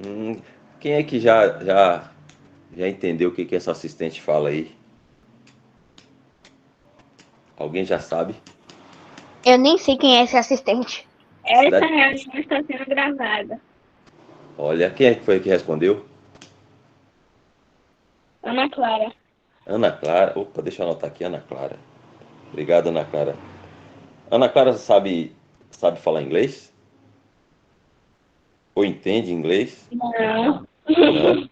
Hum, quem é que já entendeu o que que essa assistente fala aí? Alguém já sabe? Eu nem sei quem é esse assistente. Essa Cidade? reunião está sendo gravada. Olha, quem é que foi que respondeu? Ana Clara. Ana Clara. Opa, deixa eu anotar aqui, Ana Clara. Obrigado, Ana Clara. Ana Clara sabe falar inglês? Ou entende inglês? Não. Não.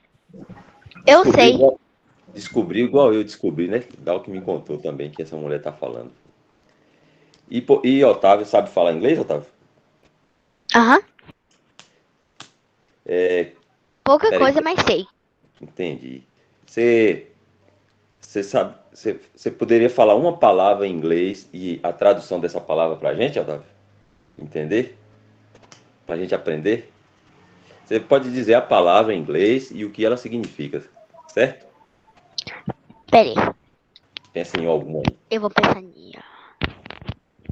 Eu Descobriu sei. igual, descobriu igual eu descobri, né? Dá o que me contou também que essa mulher tá falando. E Otávio sabe falar inglês, Otávio? Aham. É, Pouca peraí, coisa, mas sei. entendi. Você você poderia falar uma palavra em inglês e a tradução dessa palavra pra gente, Otávio? Entender? Pra gente aprender? Você pode dizer a palavra em inglês e o que ela significa, certo? Pera aí. Pensa em alguma aí. Eu vou pensar nisso.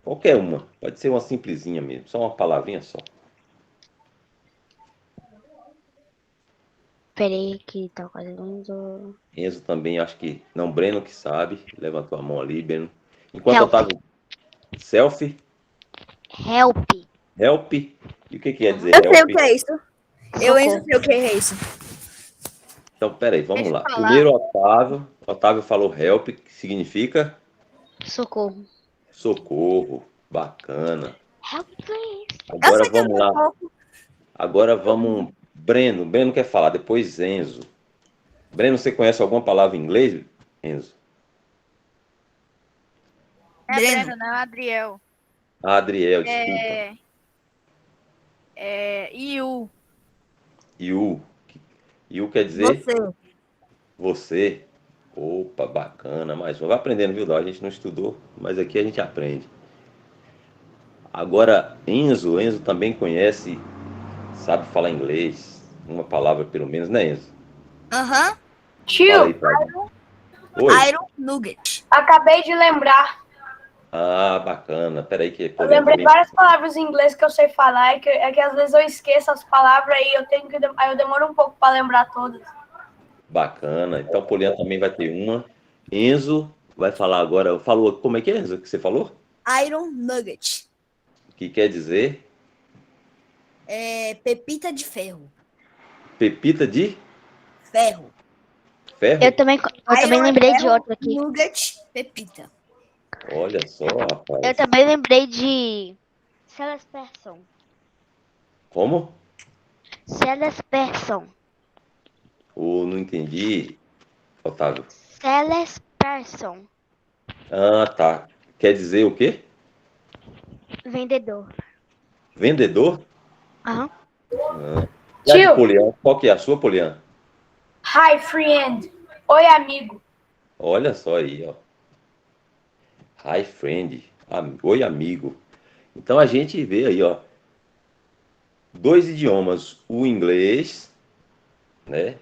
Qualquer uma. Pode ser uma simplesinha mesmo, só uma palavrinha só. Pera aí que tá fazendo. Enzo também, acho que. Não, Breno que sabe. Levantou a mão ali, Breno. Enquanto Help. Otávio. Selfie, Help. help. E o que quer Aham. dizer Eu sei o help? que é isso. Eu ainda Socorro. sei o que é isso. Então, peraí, vamos Deixa eu lá. falar. Primeiro, Otávio. Otávio falou help, que significa Socorro. socorro. Bacana. Help, please. Eu Agora sei que é vamos lá. pouco. Agora vamos. Breno. Breno quer falar, depois Enzo. Breno, você conhece alguma palavra em inglês, Enzo? É Breno. Breno, não, Adriel. Ah, Adriel, desculpa. É, IU. You. You quer dizer Você. você. Opa, bacana. Mais um. Vai aprendendo, viu, Dó? A gente não estudou, mas aqui a gente aprende. Agora, Enzo também conhece, sabe falar inglês. Uma palavra pelo menos, né, Enzo? Aham. Fala Tio, aí pra mim. Oi? Iron Nugget. acabei de lembrar. Ah, bacana. Peraí que Eu Poliana lembrei também. várias palavras em inglês que eu sei falar, é que às vezes eu esqueço as palavras aí aí eu demoro um pouco para lembrar todas. Bacana. Então, Poliana também vai ter uma. Enzo vai falar agora. Falou, como é que é, Enzo, que você falou? Iron Nugget. Que quer dizer É pepita de ferro. pepita de Ferro. ferro? Eu também Iron é lembrei de ferro. outro aqui. Nugget, pepita. Olha só, Eu rapaz. também lembrei de Celesperson. Como? Celesperson. Não entendi, Otávio. Celesperson. Ah, tá. Quer dizer o quê? Vendedor. Vendedor? Aham. Ah. E a de Tio, Poliana? Qual que é a sua, Poliana? hi friend. Oi, amigo. Olha só aí, ó. Hi, friend. Oi, amigo. Então a gente vê aí, ó, dois idiomas. O inglês, né?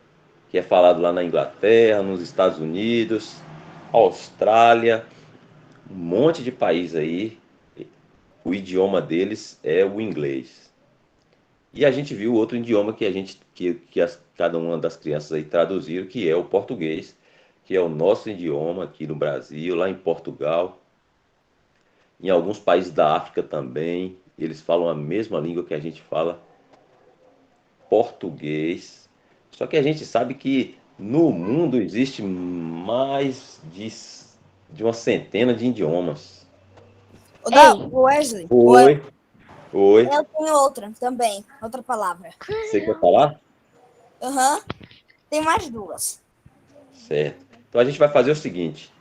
Que é falado lá na Inglaterra, nos Estados Unidos, Austrália, um monte de país aí. O idioma deles é o inglês. E a gente viu outro idioma que a gente cada uma das crianças aí traduziram, que é o português, que é o nosso idioma aqui no Brasil, lá em Portugal, em alguns países da África também, eles falam a mesma língua que a gente fala, português. Só que a gente sabe que no mundo existe mais de uma centena de idiomas. Ei, Wesley. Oi, oi. Eu tenho outra também. Outra palavra. Você quer falar? Aham. Tem mais duas. Certo. Então a gente vai fazer o seguinte: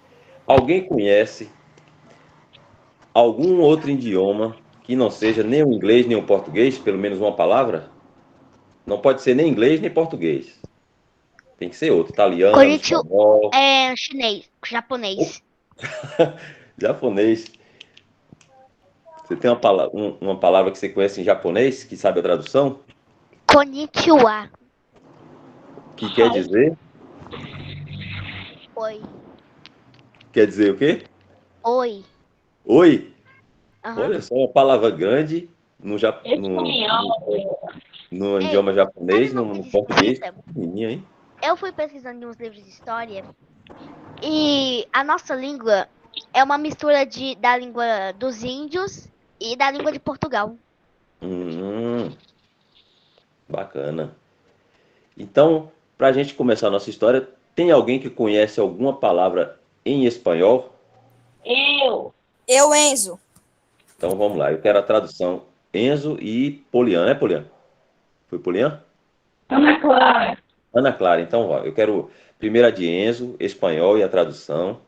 alguém conhece algum outro idioma que não seja nem o inglês nem o português, pelo menos uma palavra? Não pode ser nem inglês nem português. Tem que ser outro, italiano, Konnichiwa espanhol, é chinês, japonês. japonês. Você tem uma palavra que você conhece em japonês, que sabe a tradução? Konnichiwa. Que quer dizer? Oi. Quer dizer o quê? Oi. Oi? Aham. Olha só, uma palavra grande no, ja- no, Espanhol. no Ei, idioma sabe japonês, uma no coisa português. esquisita? Menina, hein? Eu fui pesquisando em uns livros de história e a nossa língua é uma mistura da língua dos índios e da língua de Portugal. Hum, bacana. Então, para a gente começar a nossa história, tem alguém que conhece alguma palavra em espanhol? Eu, Enzo. Então vamos lá, eu quero a tradução Enzo e Poliana, né, Poliana? Foi Poliana? Ana Clara, então ó, eu quero primeiro a de Enzo, espanhol e a tradução,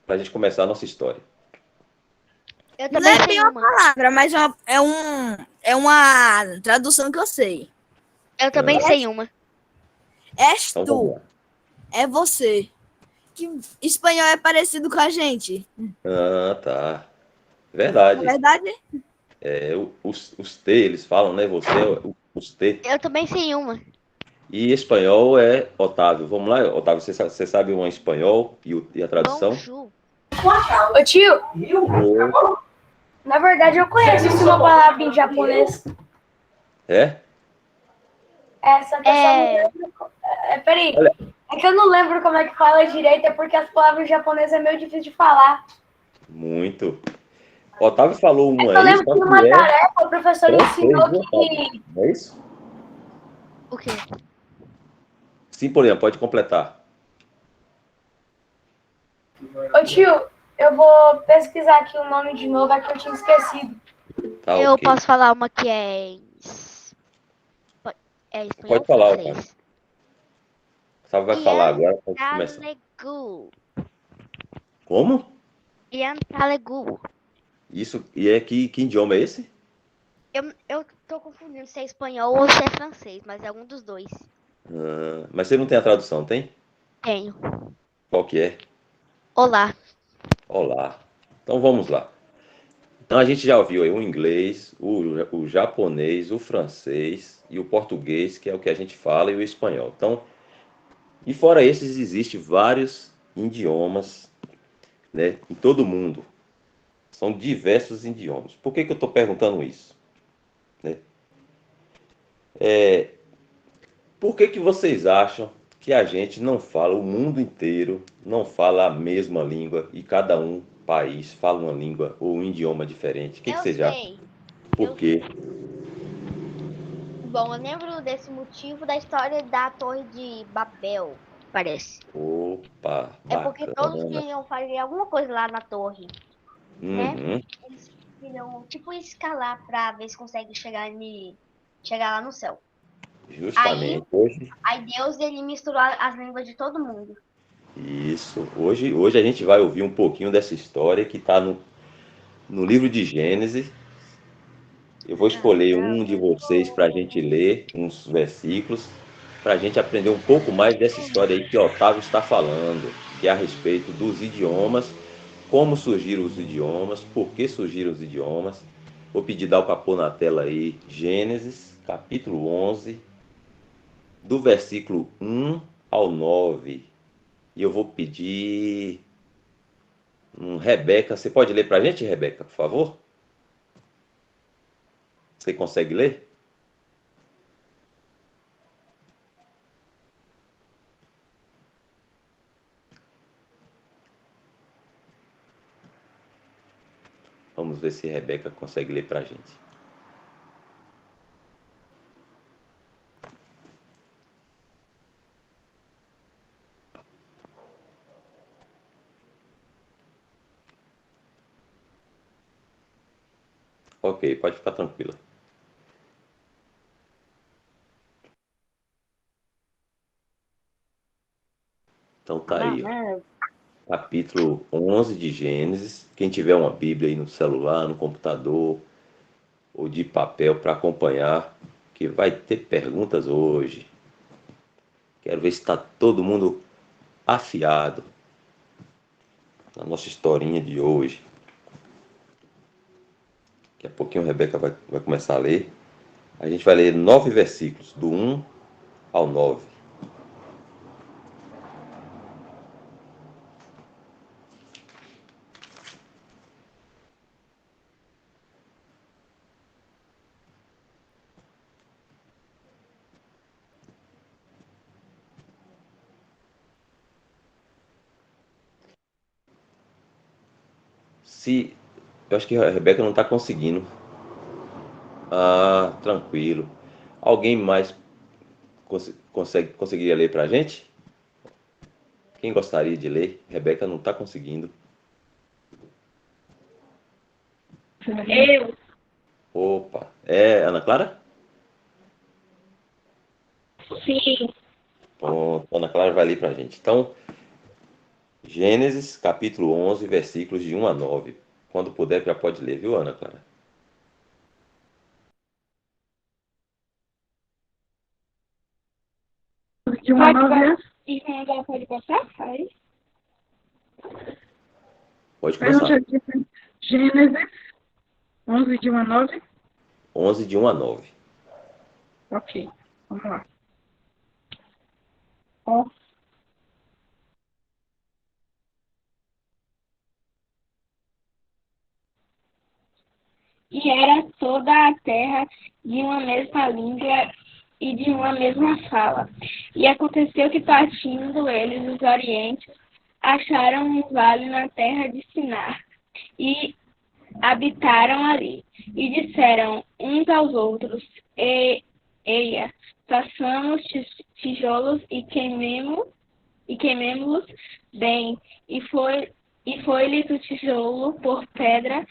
para a gente começar a nossa história. Eu Não também é bem sei uma uma. palavra, mas é uma tradução que eu sei. Eu também Ah, sei uma. És então vamos tu, lá. é você. Que espanhol é parecido com a gente, Ah, tá. não é Verdade. verdade? É, os T, eles falam, né? Você, os T. Eu também sei uma. E espanhol é Otávio. Vamos lá, Otávio, você sabe um espanhol e a tradução? Bonjour. Ô tio, Ô, na verdade eu conheço sim uma palavra em japonês. é? Essa que eu só não É, lembro. Peraí, Olha, é que eu não lembro como é que fala direito, é porque as palavras em japonês é meio difícil de falar. muito. Otávio falou É uma que eu aí, lembro só que que numa é tarefa o professor francês, ensinou viu, Otávio? que. Não é isso? o quê? Sim, Poliana, pode completar. Ô tio, eu vou pesquisar aqui o nome de novo, é que eu tinha esquecido. Tá Eu ok. posso falar uma que é espanhol Pode ou falar, Otávio. francês? Otávio vai falar Ian agora, pode começar. Talegu. Como? Ian Talegu. Isso, e é que idioma é esse? Eu tô confundindo se é espanhol ou se é francês, mas é algum dos dois. Ah, mas você não tem a tradução, tem? Tenho. Qual que é? Olá. Olá. Então vamos lá. Então a gente já ouviu aí o inglês, o japonês, o francês e o português, que é o que a gente fala, e o espanhol. Então, e fora esses, existem vários idiomas, né, em todo o mundo. São diversos idiomas. Por que que eu estou perguntando isso? Né? Por que que vocês acham que a gente não fala, o mundo inteiro não fala a mesma língua e cada país fala uma língua ou um idioma diferente? O que que Eu vocês acham? sei. Por Eu quê? sei. Bom, eu lembro desse motivo da história da Torre de Babel, parece. Opa, É porque todos bacana. queriam fazer alguma coisa lá na torre, né? Uhum, Eles queriam, tipo, escalar pra ver se consegue chegar lá no céu. Aí, justamente. Hoje, aí Deus, ele misturou as línguas de todo mundo. isso. Hoje a gente vai ouvir um pouquinho dessa história que está no livro de Gênesis. Eu vou escolher um de vocês para a gente ler uns versículos, para a gente aprender um pouco mais dessa história aí que Otávio está falando, que é a respeito dos idiomas, como surgiram os idiomas, por que surgiram os idiomas. Vou pedir Dal para pôr na tela aí Gênesis, capítulo 11, do versículo 1 ao 9. E eu vou pedir Rebeca. Você pode ler para a gente, Rebeca, por favor? Você consegue ler? Vamos ver se a Rebeca consegue ler para a gente. Ok, pode ficar tranquila. Então tá aí, ó. Capítulo 11 de Gênesis. Quem tiver uma Bíblia aí no celular, no computador ou de papel para acompanhar, que vai ter perguntas hoje. Quero ver se está todo mundo afiado na nossa historinha de hoje. Daqui a pouquinho a Rebeca vai começar a ler. A gente vai ler 9 versículos, do 1 ao 9. Se eu acho que a Rebeca não está conseguindo. Ah, tranquilo. Alguém mais conseguiria ler para a gente? Quem gostaria de ler? Rebeca não está conseguindo. Eu. Opa, é Ana Clara? Sim. Pronto, Ana Clara vai ler para a gente. Então, Gênesis, capítulo 11, versículos de 1 a 9. Quando puder, já pode ler, viu, Ana Clara? De uma nove. Pode passar? Faz. Pode começar. Gênesis 11 de 1 a 9. 11 de 1 a 9. Ok, vamos lá. Ó. E era toda a terra de uma mesma língua e de uma mesma fala. E aconteceu que, partindo eles os orientes, acharam um vale na terra de Sinar, e habitaram ali. E disseram uns aos outros: Eia, façamos tijolos e queimemo-los bem. E foi-lhes o tijolo por pedra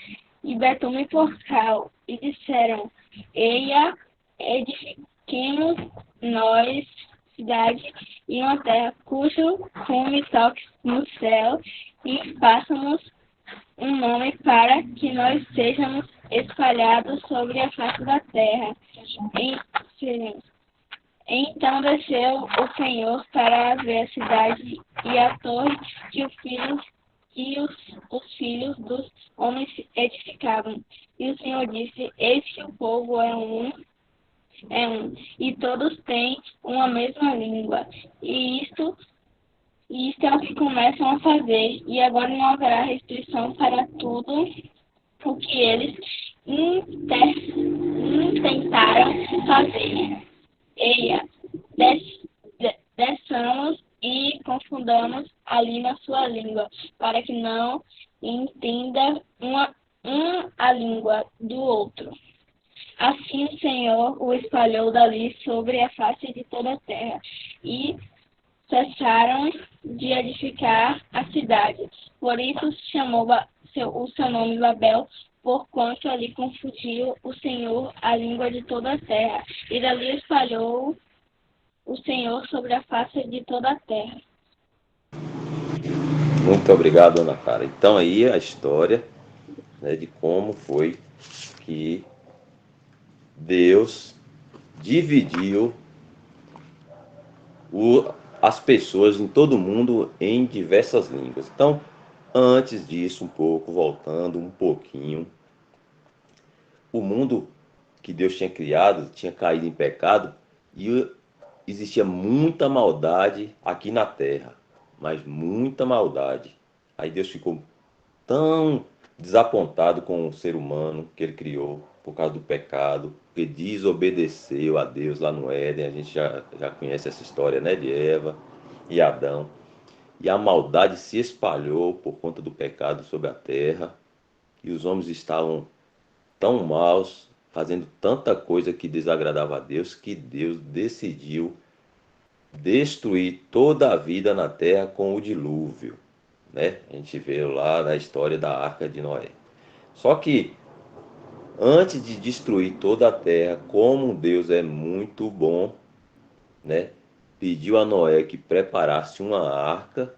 e betume por cal. E disseram: Eia, edifiquemos nós cidade e uma terra cujo cume toque no céu, e façamos um nome para que nós sejamos espalhados sobre a face da terra. Então desceu o Senhor para ver a cidade e a torre que os filhos dos homens edificavam. E o Senhor disse: Eis que o povo é um, e todos têm uma mesma língua. E isto é o que começam a fazer. E agora não haverá restrição para tudo o que eles intentaram fazer. Eia, desçamos e confundamos ali na sua língua, para que não entenda um a língua do outro. Assim o Senhor o espalhou dali sobre a face de toda a terra, e cessaram de edificar a cidade. Por isso chamou o seu nome Babel, porquanto ali confundiu o Senhor a língua de toda a terra. E dali espalhou o Senhor sobre a face de toda a terra. Muito obrigado, Ana Clara. Então aí a história, né, de como foi que Deus dividiu as pessoas em todo o mundo em diversas línguas. Então, antes disso, voltando um pouquinho, o mundo que Deus tinha criado tinha caído em pecado e existia muita maldade aqui na terra, mas muita maldade. Aí Deus ficou tão desapontado com o ser humano que ele criou por causa do pecado, que desobedeceu a Deus lá no Éden. A gente já conhece essa história, né, de Eva e Adão. E a maldade se espalhou por conta do pecado sobre a terra, e os homens estavam tão maus, fazendo tanta coisa que desagradava a Deus, que Deus decidiu destruir toda a vida na terra com o dilúvio, né? A gente vê lá na história da Arca de Noé. Só que antes de destruir toda a terra, como Deus é muito bom, né? Pediu a Noé que preparasse uma arca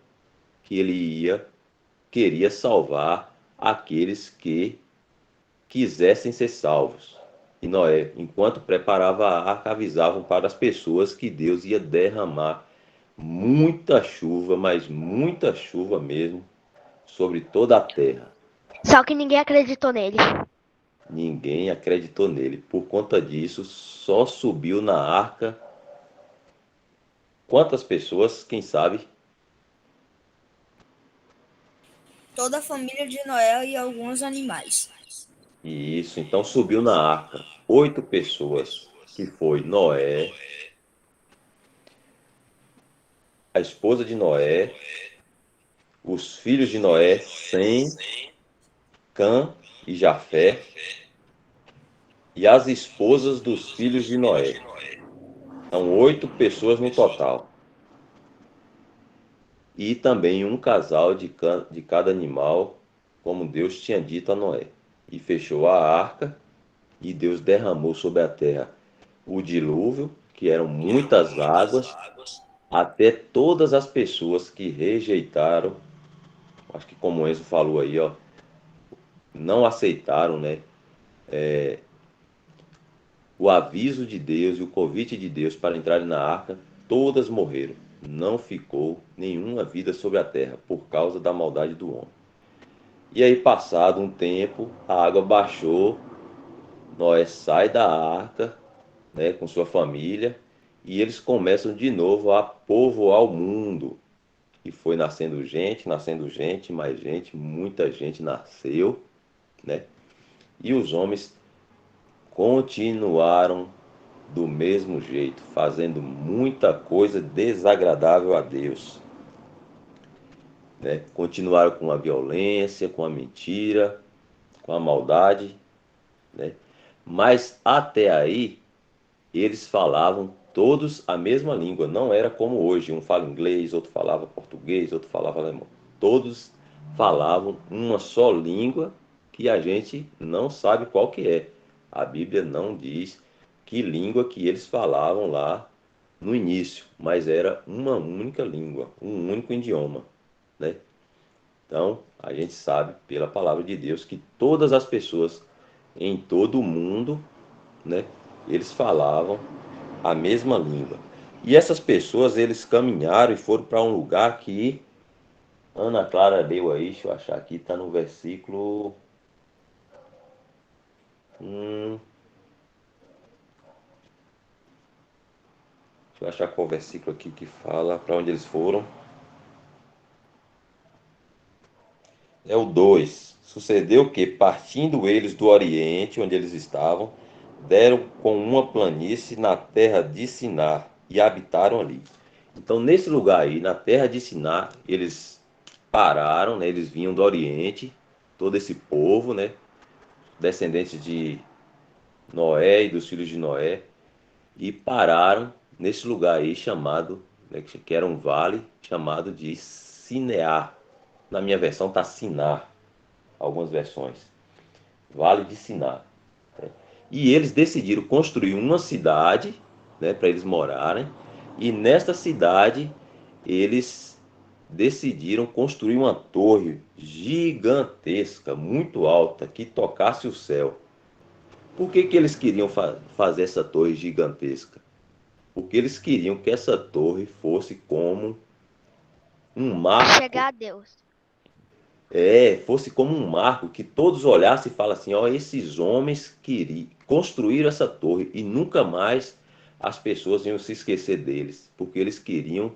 que queria salvar aqueles que quisessem ser salvos. E Noé, enquanto preparava a arca, avisavam para as pessoas que Deus ia derramar muita chuva, mas muita chuva mesmo, sobre toda a terra. Só que ninguém acreditou nele. Ninguém acreditou nele. Por conta disso, só subiu na arca quantas pessoas, quem sabe? Toda a família de Noé e alguns animais. E isso, então subiu na arca 8 pessoas, que foi Noé, a esposa de Noé, os filhos de Noé, Sem, Cã e Jafé, e as esposas dos filhos de Noé. São 8 pessoas no total. E também um casal de cada animal, como Deus tinha dito a Noé. E fechou a arca, e Deus derramou sobre a terra o dilúvio, que eram muitas águas, até todas as pessoas que rejeitaram, acho que como o Enzo falou aí, ó, não aceitaram, né, o aviso de Deus e o convite de Deus para entrarem na arca, todas morreram. Não ficou nenhuma vida sobre a terra, por causa da maldade do homem. E aí, passado um tempo, a água baixou, Noé sai da arca, né, com sua família, e eles começam de novo a povoar o mundo. E foi nascendo gente, mais gente, muita gente nasceu, né? E os homens continuaram do mesmo jeito, fazendo muita coisa desagradável a Deus, né? Continuaram com a violência, com a mentira, com a maldade, né? Mas até aí eles falavam todos a mesma língua, não era como hoje, um fala inglês, outro falava português, outro falava alemão. Todos falavam uma só língua que a gente não sabe qual que é. A Bíblia não diz que língua que eles falavam lá no início, mas era uma única língua, um único idioma, né? Então, a gente sabe pela palavra de Deus que todas as pessoas em todo o mundo, né, eles falavam a mesma língua. E essas pessoas, eles caminharam e foram para um lugar que Ana Clara leu aí, deixa eu achar aqui, está no versículo. Deixa eu achar qual versículo aqui que fala para onde eles foram. É o 2. Sucedeu que, partindo eles do Oriente, onde eles estavam, deram com uma planície na terra de Sinar e habitaram ali. Então, nesse lugar aí, na terra de Sinar, eles pararam, né? Eles vinham do Oriente, todo esse povo, né? Descendentes de Noé e dos filhos de Noé, e pararam nesse lugar aí chamado, né, que era um vale chamado de Sinear. Na minha versão está Sinar, algumas versões. Vale de Sinar. Né? E eles decidiram construir uma cidade, né, para eles morarem, e nesta cidade eles decidiram construir uma torre gigantesca, muito alta, que tocasse o céu. Por que eles queriam fazer essa torre gigantesca? Porque eles queriam que essa torre fosse como um marco. Chegar a Deus. Fosse como um marco que todos olhassem e falassem, ó, esses homens construíram essa torre e nunca mais as pessoas iam se esquecer deles, porque eles queriam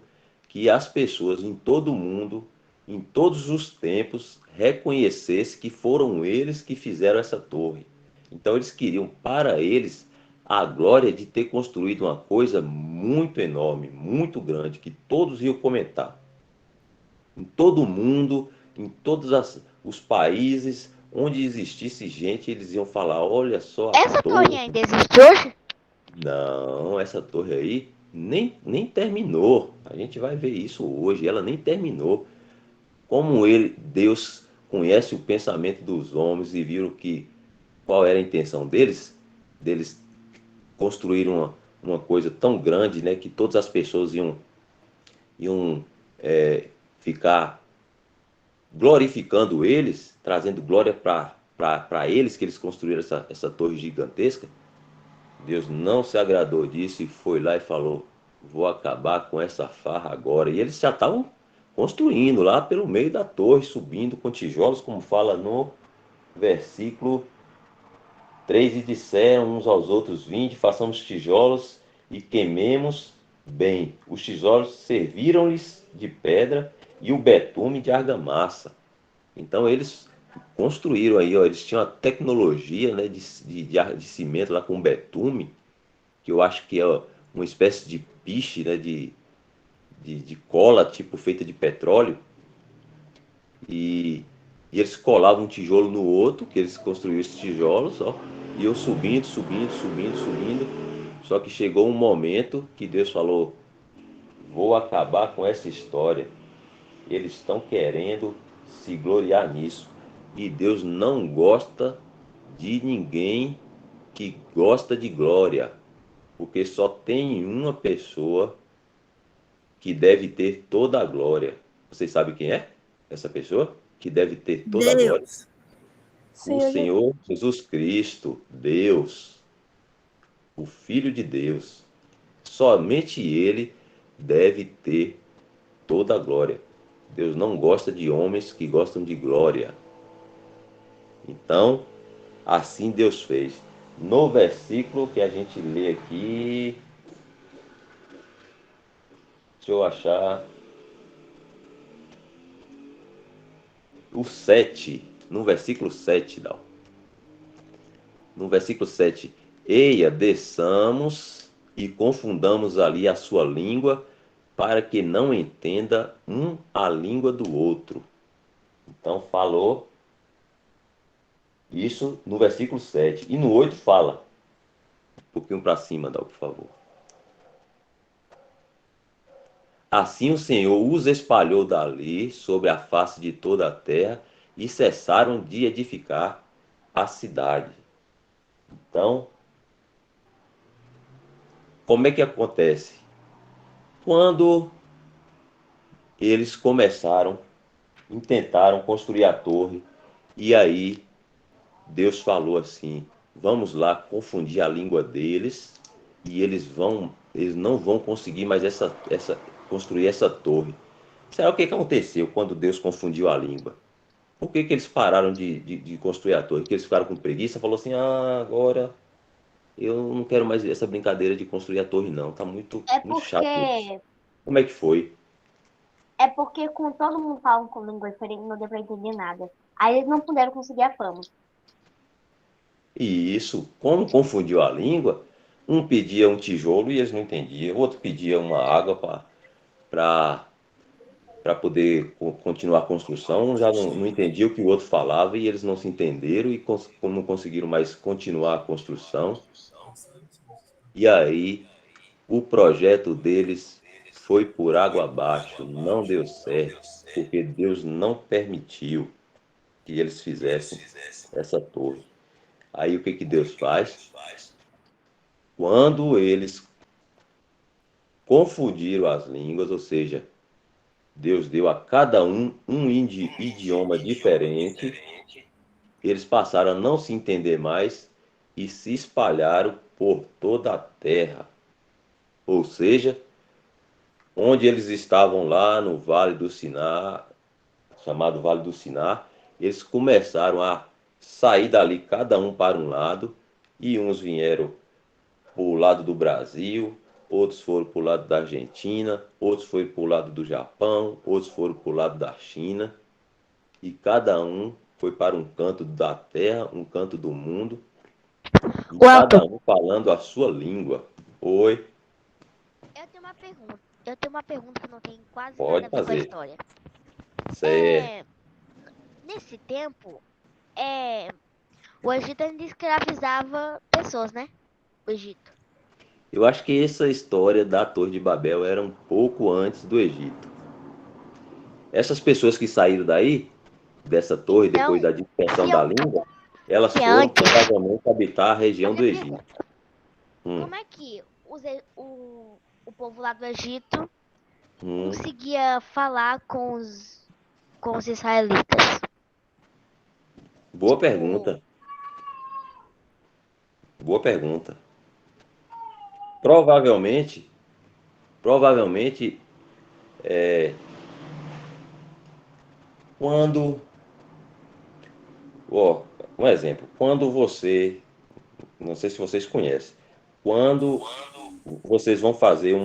que as pessoas em todo o mundo, em todos os tempos, reconhecessem que foram eles que fizeram essa torre. Então eles queriam para eles a glória de ter construído uma coisa muito enorme, muito grande, que todos iam comentar. Em todo o mundo, em todos os países onde existisse gente, eles iam falar, olha só a Essa torre. torre ainda existe hoje? Não, essa torre aí nem terminou. A gente vai ver isso hoje. Ela nem terminou. Como Deus conhece o pensamento dos homens e viram qual era a intenção deles construir uma coisa tão grande, né, que todas as pessoas iam ficar glorificando eles, trazendo glória para eles que eles construíram essa torre gigantesca. Deus não se agradou disso e foi lá e falou, vou acabar com essa farra agora. E eles já estavam construindo lá pelo meio da torre, subindo com tijolos, como fala no versículo 3, e disseram uns aos outros, vinde, façamos tijolos e queimemos bem. Os tijolos serviram-lhes de pedra e o betume de argamassa. Então eles construíram aí, ó, eles tinham a tecnologia, né, de cimento lá com betume, que eu acho que é uma espécie de piche, né, de cola, tipo feita de petróleo. E e eles colavam um tijolo no outro, que eles construíram esses tijolos, ó, e eu subindo, subindo, subindo, subindo. Só que chegou um momento que Deus falou: vou acabar com essa história. Eles estão querendo se gloriar nisso. E Deus não gosta de ninguém que gosta de glória, porque só tem uma pessoa que deve ter toda a glória. Vocês sabem quem é essa pessoa que deve ter toda a glória? Deus. O Senhor Jesus Cristo, Deus, o Filho de Deus. Somente Ele deve ter toda a glória. Deus não gosta de homens que gostam de glória. Então, assim Deus fez. No versículo que a gente lê aqui, deixa eu achar, o 7, no versículo 7, Dal. No versículo 7, eia, desçamos e confundamos ali a sua língua, para que não entenda um a língua do outro. Então falou isso no versículo 7. E no 8 fala. Um pouquinho para cima, Dal, por favor. Assim o Senhor os espalhou dali sobre a face de toda a terra e cessaram de edificar a cidade. Então, como é que acontece? Quando eles começaram, intentaram construir a torre, e aí Deus falou assim: vamos lá confundir a língua deles e eles não vão conseguir mais construir essa torre. Será o que aconteceu quando Deus confundiu a língua? Por que eles pararam de construir a torre? Porque eles ficaram com preguiça, falou assim: agora eu não quero mais essa brincadeira de construir a torre, não. Tá muito, É muito chato isso. porque. Como é que foi? É porque com todo mundo falando com língua diferente, não deu pra entender nada. Aí eles não puderam conseguir a fama. E isso, como confundiu a língua, um pedia um tijolo e eles não entendiam, o outro pedia uma água para poder continuar a construção, um já não entendia o que o outro falava e eles não se entenderam e não conseguiram mais continuar a construção. E aí o projeto deles foi por água abaixo, não deu certo, porque Deus não permitiu que eles fizessem essa torre. Aí o que que Deus faz? Quando eles confundiram as línguas, ou seja, Deus deu a cada um idioma diferente, eles passaram a não se entender mais e se espalharam por toda a terra. Ou seja, onde eles estavam lá no Vale do Sinar, chamado Vale do Sinar, eles começaram a sair dali, cada um para um lado, e uns vieram para o lado do Brasil, outros foram para o lado da Argentina, outros foram para o lado do Japão, outros foram para o lado da China, e cada um foi para um canto da terra, um canto do mundo, e cada um falando a sua língua. Oi, Eu tenho uma pergunta. Eu tenho uma pergunta que não tem quase pode nada a ver com a fazer. história. Certo. Nesse tempo, o Egito ainda escravizava pessoas, né? O Egito. Eu acho que essa história da Torre de Babel era um pouco antes do Egito. Essas pessoas que saíram daí, dessa torre, depois da dispersão da língua, elas que foram antes- provavelmente habitar a região Mas do eu Egito. pergunto, Hum, como é que o povo lá do Egito hum. conseguia falar com os israelitas? Boa pergunta. Boa pergunta. Provavelmente, quando, ó, um exemplo, quando você, não sei se vocês conhecem, quando vocês vão fazer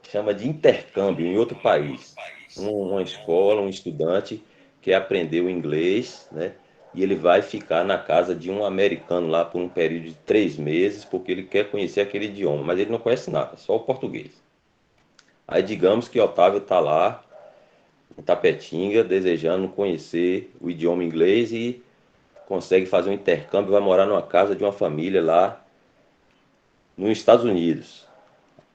chama de intercâmbio em outro país, uma escola, um estudante que aprendeu inglês, né? E ele vai ficar na casa de um americano lá por um período de 3 meses, porque ele quer conhecer aquele idioma, mas ele não conhece nada, só o português. Aí digamos que Otávio está lá em Tapetinga, desejando conhecer o idioma inglês e consegue fazer um intercâmbio, vai morar numa casa de uma família lá nos Estados Unidos.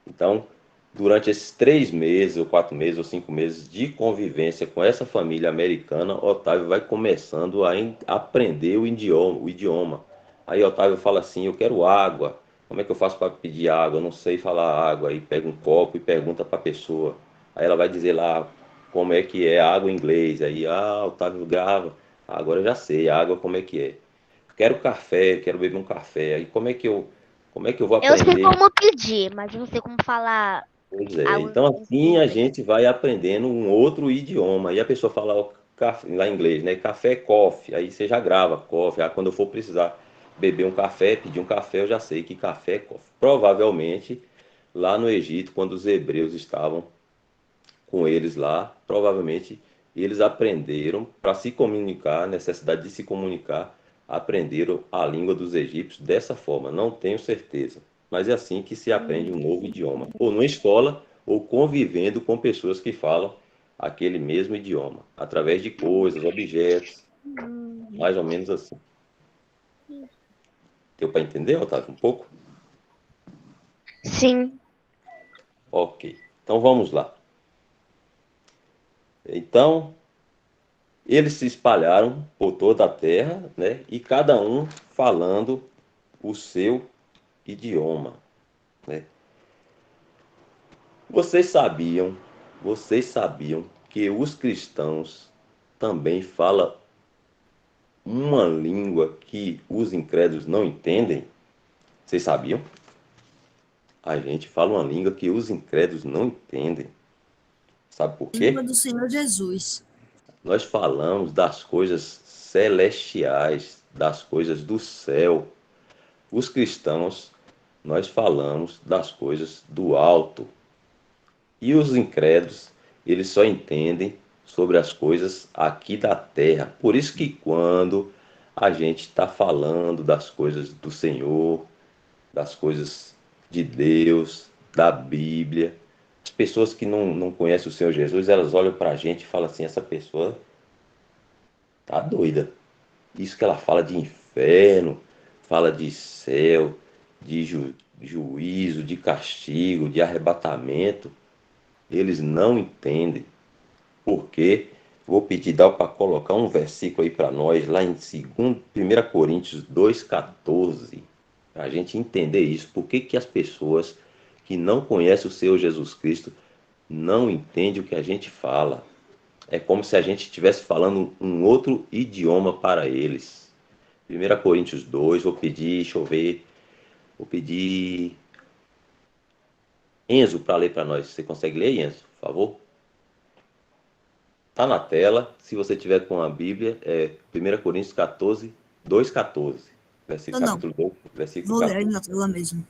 Então, durante esses 3 meses, ou 4 meses, ou 5 meses de convivência com essa família americana, Otávio vai começando a aprender o idioma. Aí Otávio fala assim, eu quero água. Como é que eu faço para pedir água? Eu não sei falar água. Aí pega um copo e pergunta para a pessoa. Aí ela vai dizer lá como é que é água em inglês. Aí, Otávio grava. Agora eu já sei, água como é que é. Quero café, quero beber um café. Aí como é que eu vou Eu sei aprender? como pedir, mas eu não sei como falar Pois é. algo Então, em assim, a inglês. gente vai aprendendo um outro idioma. E a pessoa fala lá em inglês, né? Café, coffee. Aí você já grava coffee. Aí quando eu for precisar beber um café, pedir um café, eu já sei que café é coffee. Provavelmente, lá no Egito, quando os hebreus estavam com eles lá, provavelmente eles aprenderam para se comunicar, necessidade de se comunicar, aprenderam a língua dos egípcios dessa forma. Não tenho certeza, mas é assim que se aprende um novo idioma, ou numa escola, ou convivendo com pessoas que falam aquele mesmo idioma, através de coisas, objetos, mais ou menos assim. Deu para entender, Otávio, um pouco? Sim. Ok. Então vamos lá. Então, eles se espalharam por toda a terra, né? E cada um falando o seu idioma, né? Vocês sabiam, vocês sabiam que os cristãos também falam uma língua que os incrédulos não entendem? Vocês sabiam? A gente fala uma língua que os incrédulos não entendem. Sabe por Língua quê? do Senhor Jesus. Nós falamos das coisas celestiais, das coisas do céu. Os cristãos, nós falamos das coisas do alto. E os incrédulos, eles só entendem sobre as coisas aqui da terra. Por isso que quando a gente está falando das coisas do Senhor, das coisas de Deus, da Bíblia, as pessoas que não conhecem o Senhor Jesus, elas olham para a gente e falam assim, essa pessoa tá doida. Isso que ela fala de inferno, fala de céu, de juízo, de castigo, de arrebatamento. Eles não entendem. Porque vou pedir Dal para colocar um versículo aí para nós, lá em 1 Coríntios 2,14, para a gente entender isso. Por que que as pessoas que não conhecem o Senhor Jesus Cristo não entendem o que a gente fala? É como se a gente estivesse falando um outro idioma para eles. 1 Coríntios 2, vou pedir, deixa eu ver, vou pedir Enzo para ler para nós. Você consegue ler, Enzo, por favor? Tá na tela. Se você tiver com a Bíblia, é 1 Coríntios 14, 2,14. Não, não. Capítulo 2, versículo Vou ler aí 14. na tela mesmo.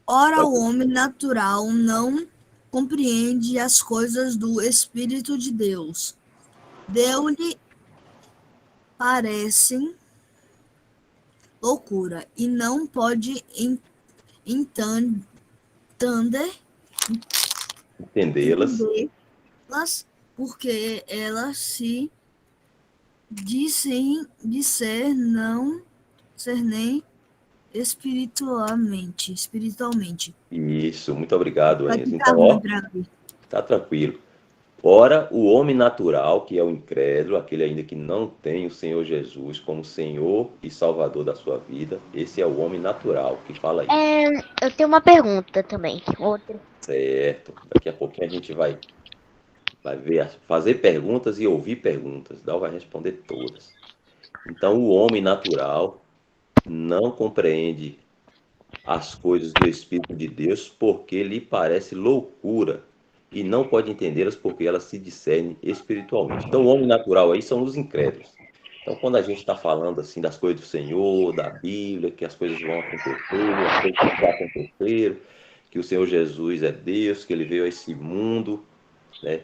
Ora, o Pode- homem natural não compreende as coisas do Espírito de Deus. Deu-lhe parecem loucura e não pode entender Entendê-las. entendê-las porque elas se dizem disser não ser nem espiritualmente. Isso, muito obrigado, Vai Enzo. ficar Então, ruim ó, para mim. tá tranquilo. Ora, o homem natural, que é o incrédulo, aquele ainda que não tem o Senhor Jesus como Senhor e Salvador da sua vida, esse é o homem natural que fala isso. Eu tenho uma pergunta também. Outra. Certo. Daqui a pouquinho a gente vai ver, fazer perguntas e ouvir perguntas. Dal vai responder todas. Então, o homem natural não compreende as coisas do Espírito de Deus porque lhe parece loucura e não pode entendê-las porque elas se discernem espiritualmente. Então, o homem natural aí são os incrédulos. Então, quando a gente está falando assim das coisas do Senhor, da Bíblia, que as coisas vão acontecer, as coisas que já aconteceram, que o Senhor Jesus é Deus, que ele veio a esse mundo, né?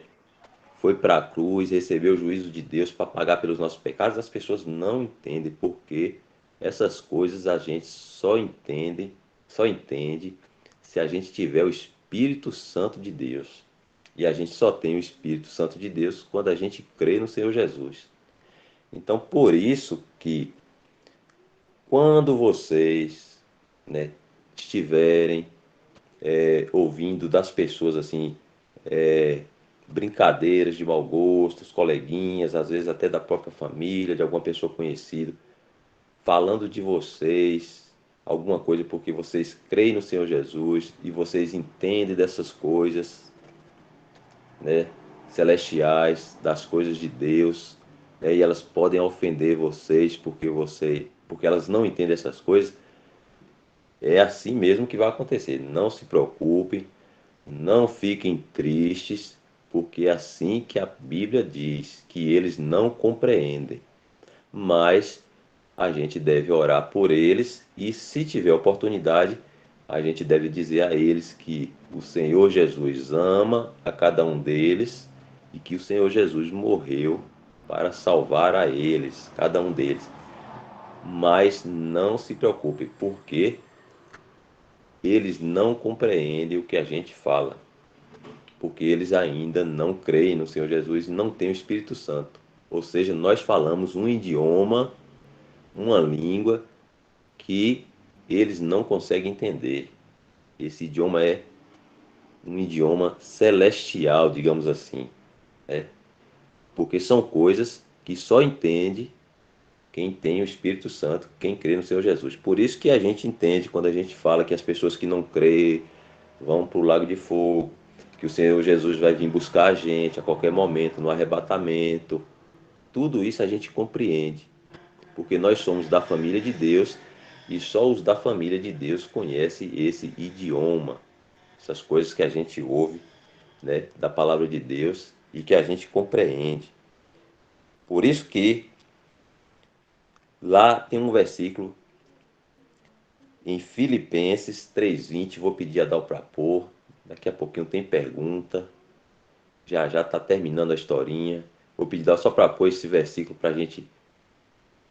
Foi para a cruz, recebeu o juízo de Deus para pagar pelos nossos pecados, as pessoas não entendem porque essas coisas a gente só entende se a gente tiver o Espírito Santo de Deus. E a gente só tem o Espírito Santo de Deus quando a gente crê no Senhor Jesus. Então, por isso que quando vocês, né, estiverem ouvindo das pessoas assim, brincadeiras de mau gosto, os coleguinhas, às vezes até da própria família, de alguma pessoa conhecida, falando de vocês, alguma coisa porque vocês creem no Senhor Jesus e vocês entendem dessas coisas, né, celestiais, das coisas de Deus, né, e elas podem ofender vocês porque elas não entendem essas coisas. É assim mesmo que vai acontecer. Não se preocupem, não fiquem tristes, porque é assim que a Bíblia diz, que eles não compreendem. Mas a gente deve orar por eles e, se tiver oportunidade, a gente deve dizer a eles que o Senhor Jesus ama a cada um deles e que o Senhor Jesus morreu para salvar a eles, cada um deles. Mas não se preocupe, porque eles não compreendem o que a gente fala, porque eles ainda não creem no Senhor Jesus e não têm o Espírito Santo. Ou seja, nós falamos um idioma, uma língua que eles não conseguem entender. Esse idioma é um idioma celestial, digamos assim, né? Porque são coisas que só entende quem tem o Espírito Santo, quem crê no Senhor Jesus. Por isso que a gente entende quando a gente fala que as pessoas que não creem vão para o lago de fogo, que o Senhor Jesus vai vir buscar a gente a qualquer momento, no arrebatamento. Tudo isso a gente compreende, porque nós somos da família de Deus e só os da família de Deus conhecem esse idioma, essas coisas que a gente ouve, né, da palavra de Deus e que a gente compreende. Por isso que lá tem um versículo em Filipenses 3:20, vou pedir a Dal para pôr, daqui a pouquinho tem pergunta, já já está terminando a historinha. Vou pedir Dal só para pôr esse versículo para a gente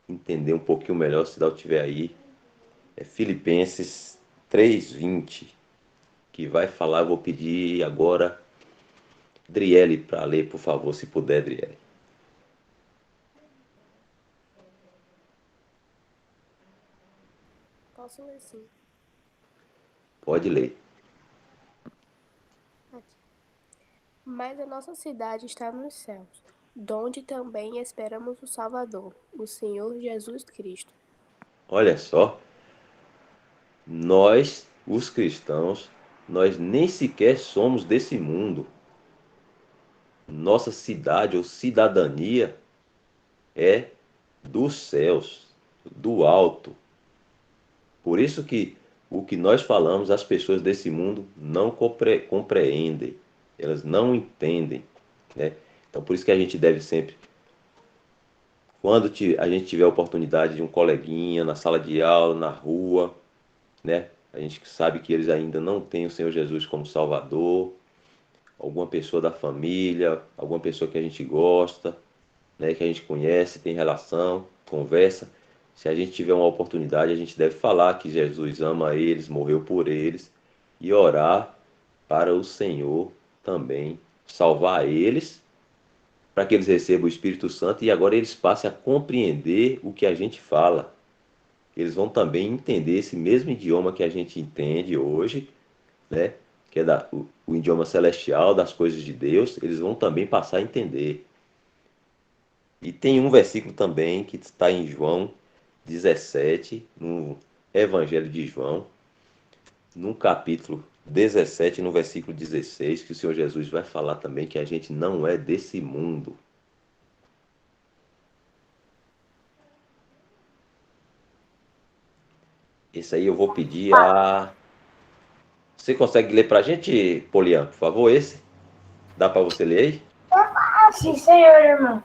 entender um pouquinho melhor, se Dal tiver aí. É Filipenses 3:20, que vai falar, vou pedir agora Driele para ler, por favor, se puder, Driele. Posso ler sim. Pode ler. Mas a nossa cidade está nos céus, donde também esperamos o Salvador, o Senhor Jesus Cristo. Olha só, nós, os cristãos, nós nem sequer somos desse mundo. Nossa cidade ou cidadania é dos céus, do alto. Por isso que o que nós falamos, as pessoas desse mundo não compreendem, elas não entendem, né? Então, por isso que a gente deve sempre, quando a gente tiver a oportunidade de um coleguinha na sala de aula, na rua, né? A gente sabe que eles ainda não têm o Senhor Jesus como Salvador, alguma pessoa da família, alguma pessoa que a gente gosta, né? Que a gente conhece, tem relação, conversa. Se a gente tiver uma oportunidade, a gente deve falar que Jesus ama eles, morreu por eles e orar para o Senhor também salvar eles, para que eles recebam o Espírito Santo e agora eles passem a compreender o que a gente fala. Eles vão também entender esse mesmo idioma que a gente entende hoje, né? Que é o idioma celestial das coisas de Deus, eles vão também passar a entender. E tem um versículo também que está em João 17, no Evangelho de João, no capítulo 17, no versículo 16, que o Senhor Jesus vai falar também que a gente não é desse mundo. Esse aí eu vou pedir a... Você consegue ler para a gente, Polian, por favor, esse? Dá para você ler aí? Sim, senhor, irmão.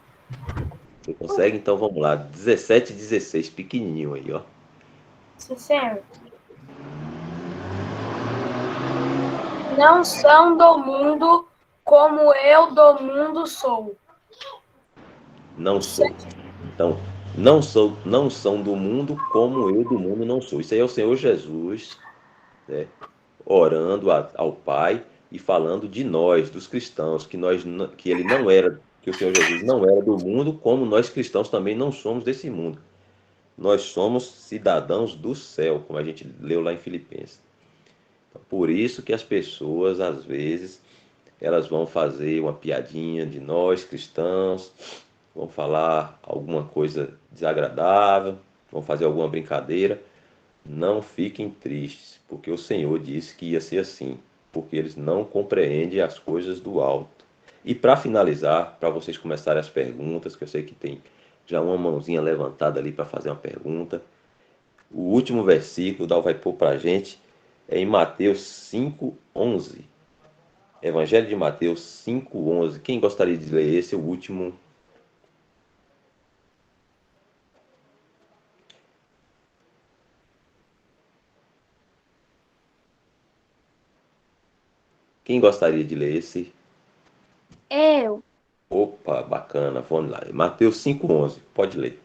Você consegue? Então vamos lá. 17 e 16, pequenininho aí, ó. Sim, senhor. Não são do mundo, como eu do mundo sou. Não sou. Então, não são do mundo como eu do mundo não sou. Isso aí é o Senhor Jesus, né, orando ao Pai e falando de nós, dos cristãos, que ele não era, que o Senhor Jesus não era do mundo, como nós cristãos também não somos desse mundo. Nós somos cidadãos do céu, como a gente leu lá em Filipenses. Por isso que as pessoas, às vezes, elas vão fazer uma piadinha de nós cristãos, vão falar alguma coisa desagradável, vão fazer alguma brincadeira. Não fiquem tristes, porque o Senhor disse que ia ser assim, porque eles não compreendem as coisas do alto. E para finalizar, para vocês começarem as perguntas, que eu sei que tem já uma mãozinha levantada ali para fazer uma pergunta. O último versículo, o Dal vai pôr para a gente, é em Mateus 5:11. Evangelho de Mateus 5:11. Quem gostaria de ler esse, o último? Quem gostaria de ler esse? Eu. Opa, bacana, vamos lá. Mateus 5:11, pode ler.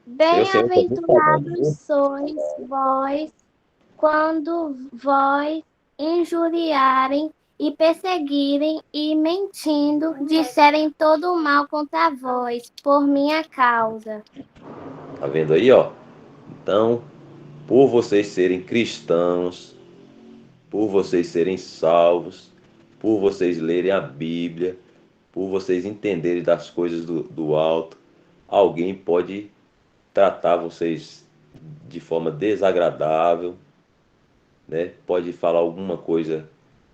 Seu Senhor está muito falando, Bem-aventurados viu? sois vós quando vós injuriarem e perseguirem e mentindo disserem todo o mal contra vós por minha causa. Tá vendo aí, ó? Então, por vocês serem cristãos, por vocês serem salvos, por vocês lerem a Bíblia, por vocês entenderem das coisas do alto, alguém pode tratar vocês de forma desagradável, né? Pode falar alguma coisa,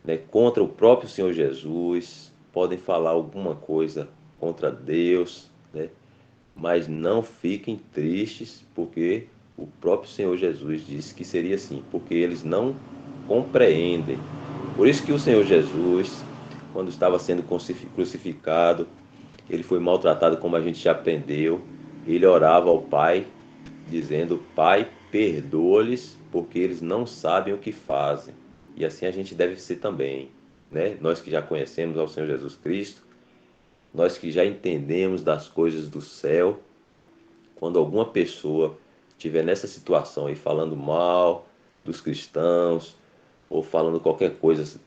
né, contra o próprio Senhor Jesus, podem falar alguma coisa contra Deus, né? Mas não fiquem tristes, porque o próprio Senhor Jesus disse que seria assim, porque eles não compreendem. Por isso que o Senhor Jesus, quando estava sendo crucificado, ele foi maltratado, como a gente já aprendeu. Ele orava ao Pai, dizendo: Pai, perdoa-lhes, porque eles não sabem o que fazem. E assim a gente deve ser também, né? Nós que já conhecemos ao Senhor Jesus Cristo, nós que já entendemos das coisas do céu, quando alguma pessoa estiver nessa situação e falando mal dos cristãos, ou falando qualquer coisa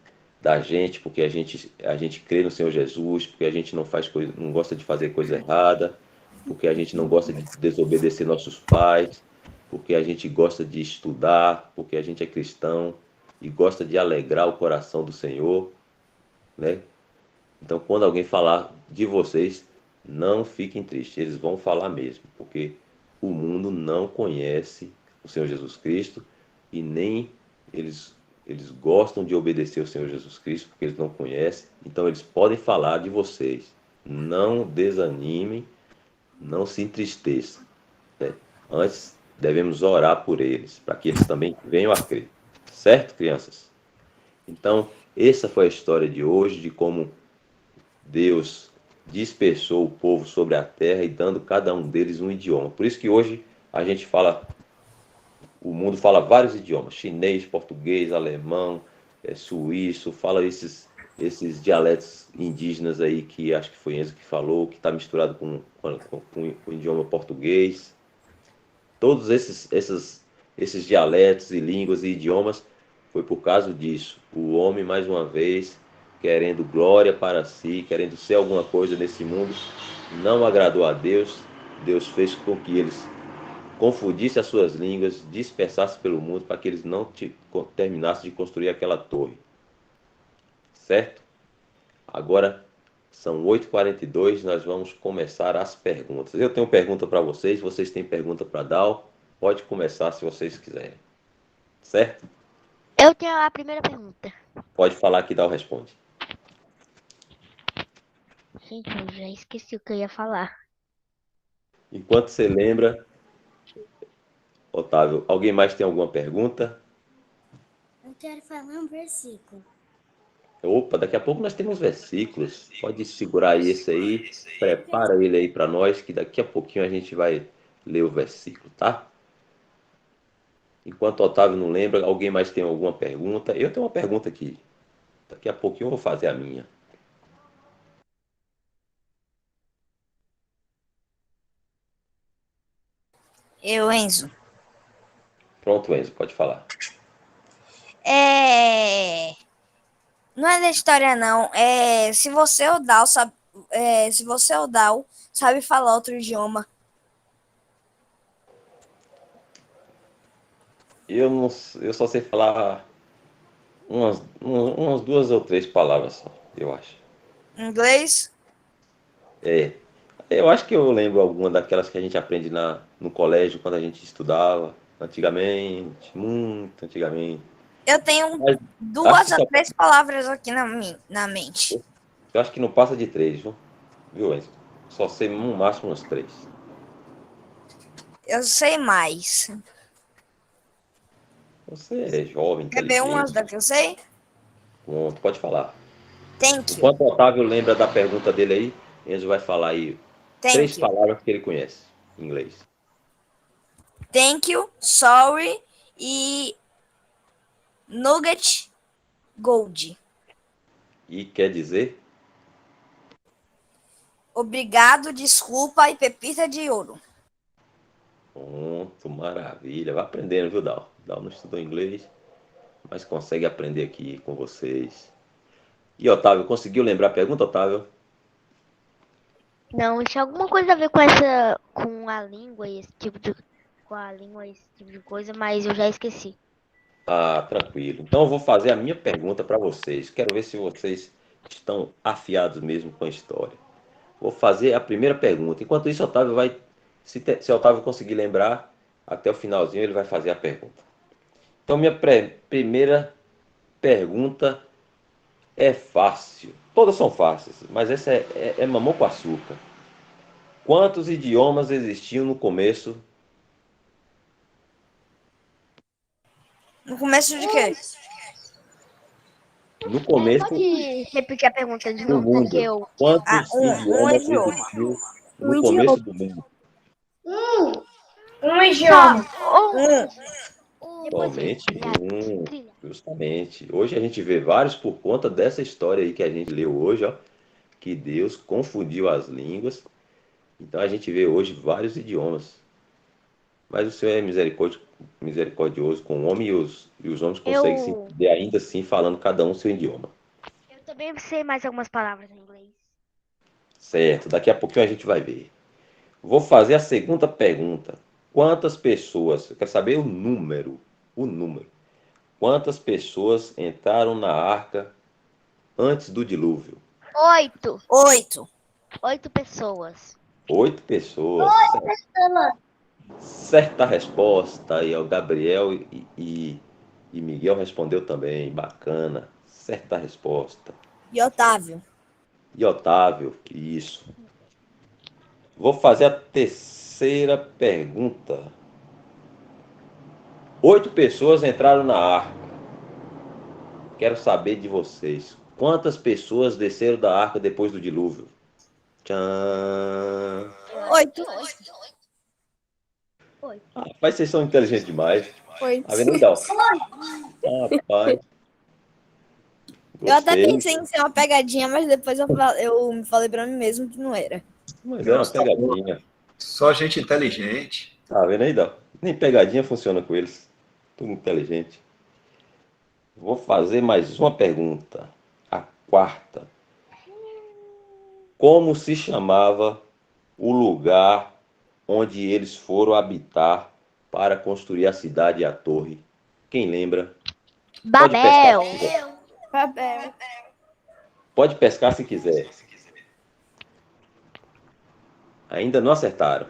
da gente, porque a gente crê no Senhor Jesus, porque a gente não faz coisa, não gosta de fazer coisa errada, porque a gente não gosta de desobedecer nossos pais, porque a gente gosta de estudar, porque a gente é cristão e gosta de alegrar o coração do Senhor, né? Então, quando alguém falar de vocês, não fiquem tristes, eles vão falar mesmo, porque o mundo não conhece o Senhor Jesus Cristo e nem eles gostam de obedecer ao Senhor Jesus Cristo, porque eles não conhecem, então eles podem falar de vocês. Não desanimem, não se entristeçam, né? Antes, devemos orar por eles, para que eles também venham a crer. Certo, crianças? Então, essa foi a história de hoje, de como Deus dispersou o povo sobre a terra e dando cada um deles um idioma. Por isso que hoje a gente fala, o mundo fala vários idiomas: chinês, português, alemão, suíço, fala esses dialetos indígenas aí que acho que foi Enzo que falou, que está misturado com o idioma português. Todos esses dialetos e línguas e idiomas foi por causa disso. O homem, mais uma vez, querendo glória para si, querendo ser alguma coisa nesse mundo, não agradou a Deus. Deus fez com que eles confundissem as suas línguas, dispersassem pelo mundo, para que eles não terminassem de construir aquela torre. Certo? Agora são 8h42, nós vamos começar as perguntas. Eu tenho pergunta para vocês têm pergunta para Dal. Pode começar se vocês quiserem. Certo? Eu tenho a primeira pergunta. Pode falar que Dal responde. Gente, eu já esqueci o que eu ia falar. Enquanto você lembra, Otávio, alguém mais tem alguma pergunta? Eu quero falar um versículo. Opa, daqui a pouco nós temos versículos. Pode segurar esse aí, prepara ele aí para nós, que daqui a pouquinho a gente vai ler o versículo, tá? Enquanto o Otávio não lembra, alguém mais tem alguma pergunta? Eu tenho uma pergunta aqui. Daqui a pouquinho eu vou fazer a minha. Eu, Enzo. Pronto, Enzo, pode falar. É... Não é da história, não. Se você ouvir, sabe falar outro idioma. Eu, não, eu só sei falar umas 2 ou 3 palavras só, eu acho. Inglês? É, eu acho que eu lembro alguma daquelas que a gente aprende no colégio, quando a gente estudava, antigamente, muito antigamente. Eu tenho Mas acho que 2 ou só, 3 palavras aqui na mente. eu acho que não passa de 3, viu, Enzo? Só sei no máximo uns 3. Eu sei mais. Você é jovem, Quer ver umas inteligente, da que eu sei? pronto, pode falar. Thank you. Enquanto o Otávio lembra da pergunta dele aí, Enzo vai falar aí três Thank you. palavras que ele conhece em inglês. Thank you. Sorry. E nugget gold. E quer dizer, Obrigado, desculpa e pepita de ouro. pronto, maravilha. Vai aprendendo, viu, Dal? Dal não estudou inglês, mas consegue aprender aqui com vocês. E Otávio, conseguiu lembrar a pergunta, Otávio? Não, tinha alguma coisa a ver com a língua e esse tipo de, com a língua e esse tipo de coisa, mas eu já esqueci. Ah, tranquilo. Então eu vou fazer a minha pergunta para vocês. Quero ver se vocês estão afiados mesmo com a história. Vou fazer a primeira pergunta. Enquanto isso, Otávio vai. Se Otávio conseguir lembrar, até o finalzinho ele vai fazer a pergunta. Então, minha primeira pergunta é fácil. Todas são fáceis, mas essa é mamão com açúcar. Quantos idiomas existiam no começo? No começo de quê? No começo Pode repetir a pergunta de do novo, porque mundo. eu. Ah, Quantos um idiomas idioma. existiam Um no idioma. começo do mundo? Um Só. idioma. Depois Somente brilhar. um, Brilhar. justamente. Hoje a gente vê vários por conta dessa história aí que a gente leu hoje, ó, que Deus confundiu as línguas. Então a gente vê hoje vários idiomas. Mas o Senhor é misericordioso com o homem e os homens conseguem se Eu. entender ainda assim falando cada um seu idioma. Eu também sei mais algumas palavras em inglês. Certo, daqui a pouquinho a gente vai ver. Vou fazer a segunda pergunta. Quantas pessoas, eu quero saber o número, o número. Quantas pessoas entraram na arca antes do dilúvio? 8. 8. 8 pessoas. 8 pessoas. Certa resposta aí, ó. Gabriel e Miguel respondeu também. Bacana. Certa resposta. E Otávio? E Otávio, isso. Vou fazer a terceira pergunta. 8 pessoas entraram na arca. Quero saber de vocês. Quantas pessoas desceram da arca depois do dilúvio? Tchan. 8. Rapaz, vocês são inteligentes demais. 8. Tá vendo aí, Dal? Rapaz, Eu até gostei. pensei em ser uma pegadinha, mas depois eu me falei pra mim mesmo que não era. Mas era uma pegadinha. Só gente inteligente. Tá vendo aí, Dal? Nem pegadinha funciona com eles. Tudo inteligente. Vou fazer mais uma pergunta. A quarta. Como se chamava o lugar onde eles foram habitar para construir a cidade e a torre? Quem lembra? Pode pescar Babel. se quiser. Babel. Pode pescar se quiser. Ainda não acertaram.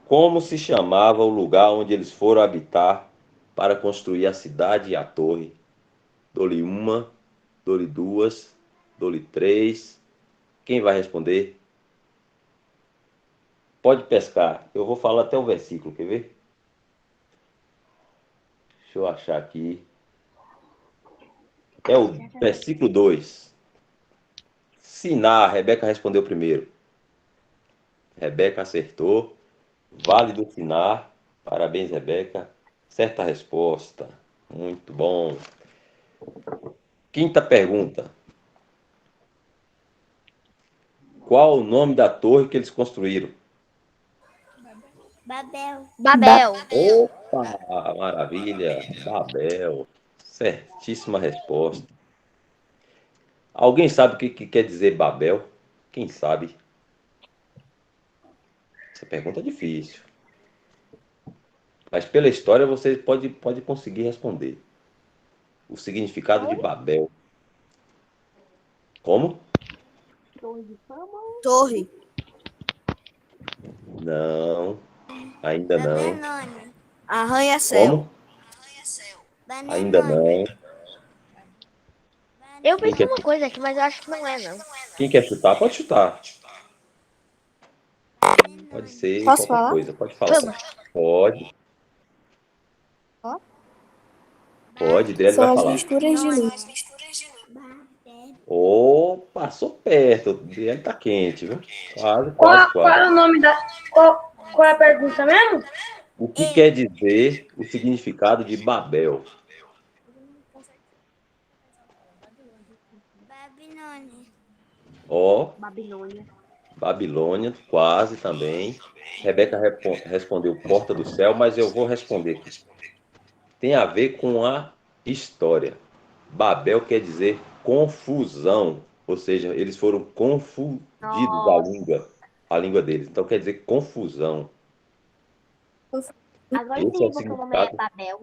Como se chamava o lugar onde eles foram habitar para construir a cidade e a torre? Dou-lhe uma, dou-lhe duas, dou-lhe três. Quem vai responder? Pode pescar. Eu vou falar até o versículo, quer ver? Deixa eu achar aqui. É o versículo 2. Siná, Rebeca respondeu primeiro. Rebeca acertou. Vale do Siná. Parabéns, Rebeca. Certa resposta. Muito bom. Quinta pergunta. Qual o nome da torre que eles construíram? Babel. Babel. Opa, maravilha. Babel. Certíssima resposta. Alguém sabe o que quer dizer Babel? Quem sabe? Essa pergunta é difícil. Mas pela história você pode conseguir responder. O significado de Babel. Como? Torre. Não, ainda não. Babilônia. Arranha-céu. Como? Ainda não. Eu Quem pensei quer, uma coisa aqui, mas eu acho que não é, não. quem quer chutar, pode chutar. Pode ser Posso qualquer falar? coisa, pode falar. Vamos. Pode. Ó. Pode, Adriele São vai as falar. misturas de línguas. Ô, passou perto. O Adriele tá quente, viu? Quase, Qual, quase, qual é quase. o nome da. Qual é a pergunta mesmo? O que quer dizer o significado de Babel? Babilônia. Ó, Babilônia. Babilônia, quase também. Rebeca respondeu Porta do Céu, mas eu vou responder aqui. Tem a ver com a história. Babel quer dizer confusão, ou seja, eles foram confundidos a língua deles. Então quer dizer confusão. Agora Esse é o entendi porque o nome é significado Babel.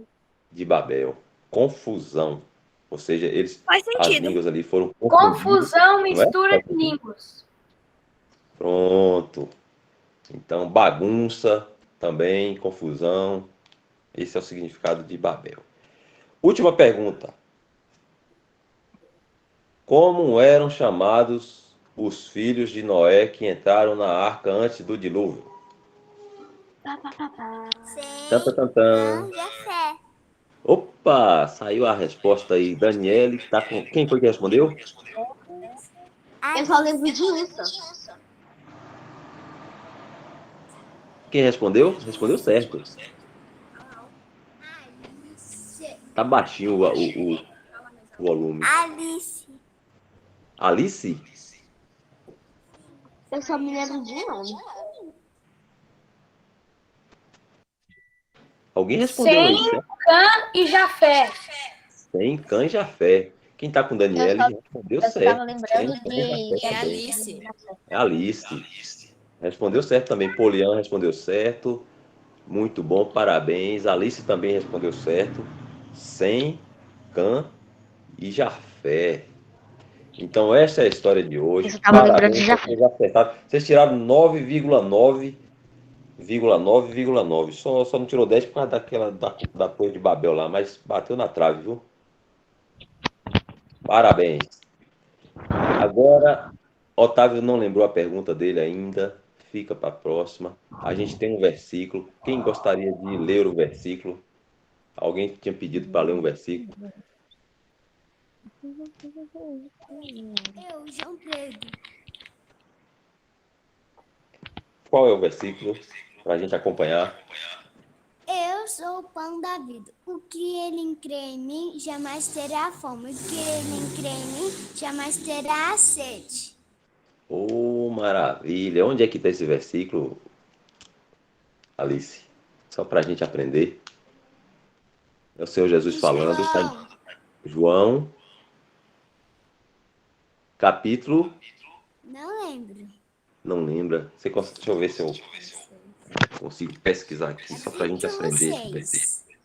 de Babel. Confusão. Ou seja, Faz as sentido. línguas ali foram confundidas. Confusão, Não é? mistura de línguas. Pronto. Então, bagunça também, confusão. Esse é o significado de Babel. Última pergunta. Como eram chamados os filhos de Noé que entraram na arca antes do dilúvio? Tan, tan, tan, tan. Jafé. Opa, saiu a resposta aí. Daniele, tá com... Quem foi que respondeu? Eu só lembro de um só. Quem respondeu? Respondeu certo. Tá baixinho o volume. Alice. Alice? Eu só me lembro de um nome. Alguém respondeu aí, Sem certo? Cã e Jafé. Sem Cã e Jafé. Quem tá com Daniele respondeu Eu certo. tava lembrando Sem Cã e Jafé de... também. Alice. É Alice. Respondeu certo também. Poliana respondeu certo. Muito bom, parabéns. Alice também respondeu certo. Sem Cã e Jafé. Então, essa é a história de hoje. Eu tava lembrando de Parabéns, Jafé. vocês acertaram. Vocês tiraram 9,9,9. Só não tirou 10 por causa da Torre de Babel lá, mas bateu na trave, viu? Parabéns. Agora, Otávio não lembrou a pergunta dele ainda. Fica para a próxima. A gente tem um versículo. Quem gostaria de ler o versículo? Alguém tinha pedido para ler um versículo? Eu, João Pedro. Qual é o versículo para a gente acompanhar? Eu sou o pão da vida. O que ele crê em mim jamais terá fome. O que ele crê em mim jamais terá sede. Oh, maravilha! Onde é que está esse versículo, Alice? Só para a gente aprender. É o Senhor Jesus falando. Está em João, capítulo... Não lembro. Não lembra. Deixa eu ver se eu consigo pesquisar aqui, só para a gente aprender esse versículo.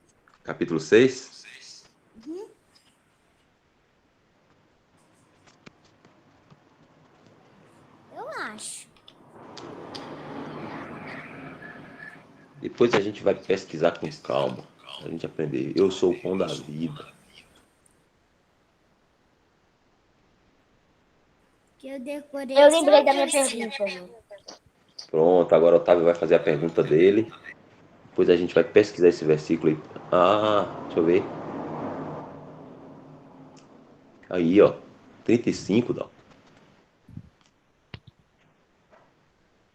Capítulo 6? Eu acho. Depois a gente vai pesquisar com calma, para a gente aprender. Eu sou o pão da vida. Que eu decorei. Eu lembrei só da minha pra pergunta. Pronto, agora o Otávio vai fazer a pergunta dele. Depois a gente vai pesquisar esse versículo aí. Deixa eu ver. Aí, ó. 35, Dó.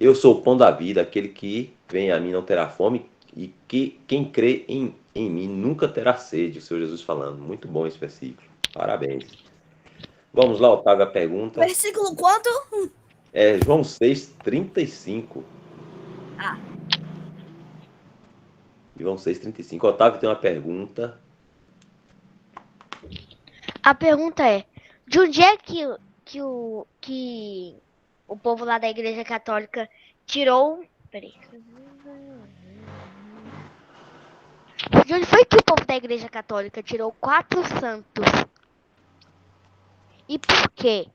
Eu sou o pão da vida, aquele que vem a mim não terá fome, e que quem crê em mim nunca terá sede, o Senhor Jesus falando. Muito bom esse versículo. Parabéns. Vamos lá, Otávio, a pergunta. Versículo quanto? É João 6, 35. João 6,35. Otávio tem uma pergunta. A pergunta é, de onde é que o povo lá da Igreja Católica tirou... Peraí. De onde foi que o povo da Igreja Católica tirou 4 santos? E por quê?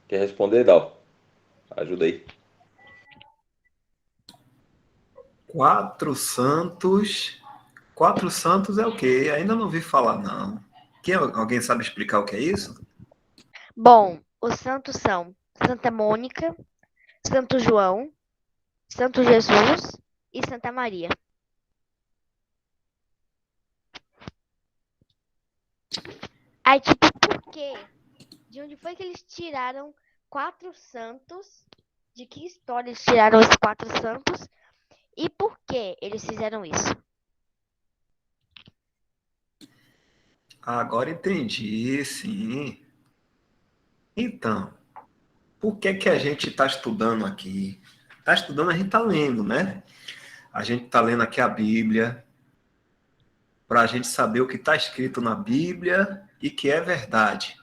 Quer responder, Dal? Ajuda aí. 4 santos. 4 santos é o quê? Ainda não ouvi falar, não. Alguém sabe explicar o que é isso? Bom, os santos são Santa Mônica, Santo João, Santo Jesus e Santa Maria. Aí, tipo, por quê? De onde foi que eles tiraram 4 santos? De que história eles tiraram esses 4 santos? E por que eles fizeram isso? Agora entendi, sim. Então, por que que a gente está estudando aqui? Está estudando, a gente está lendo, né? A gente está lendo aqui a Bíblia, para a gente saber o que está escrito na Bíblia e que é verdade.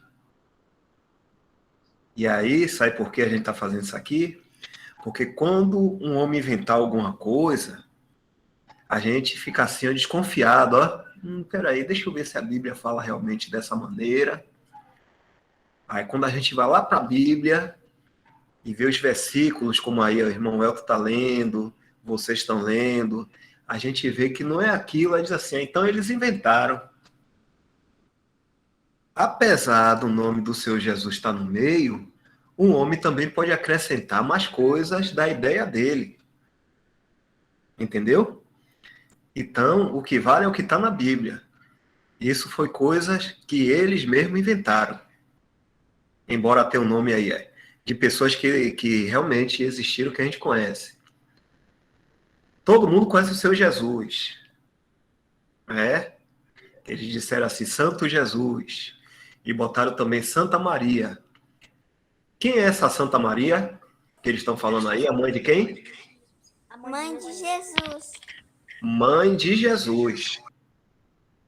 E aí, sabe por que a gente está fazendo isso aqui? Porque quando um homem inventar alguma coisa, a gente fica assim, ó, desconfiado, ó. Peraí, deixa eu ver se a Bíblia fala realmente dessa maneira. Aí quando a gente vai lá para a Bíblia e vê os versículos, como aí o irmão Elton está lendo, vocês estão lendo, a gente vê que não é aquilo, aí diz assim, então eles inventaram. Apesar do nome do Senhor Jesus estar no meio, um homem também pode acrescentar mais coisas da ideia dele. Entendeu? Então, o que vale é o que está na Bíblia. Isso foi coisas que eles mesmos inventaram. Embora tenha um nome aí, de pessoas que realmente existiram, que a gente conhece. Todo mundo conhece o Senhor Jesus. Eles disseram assim, Santo Jesus. E botaram também Santa Maria. Quem é essa Santa Maria que eles estão falando aí? A mãe de quem? Mãe de Jesus. Mãe de Jesus.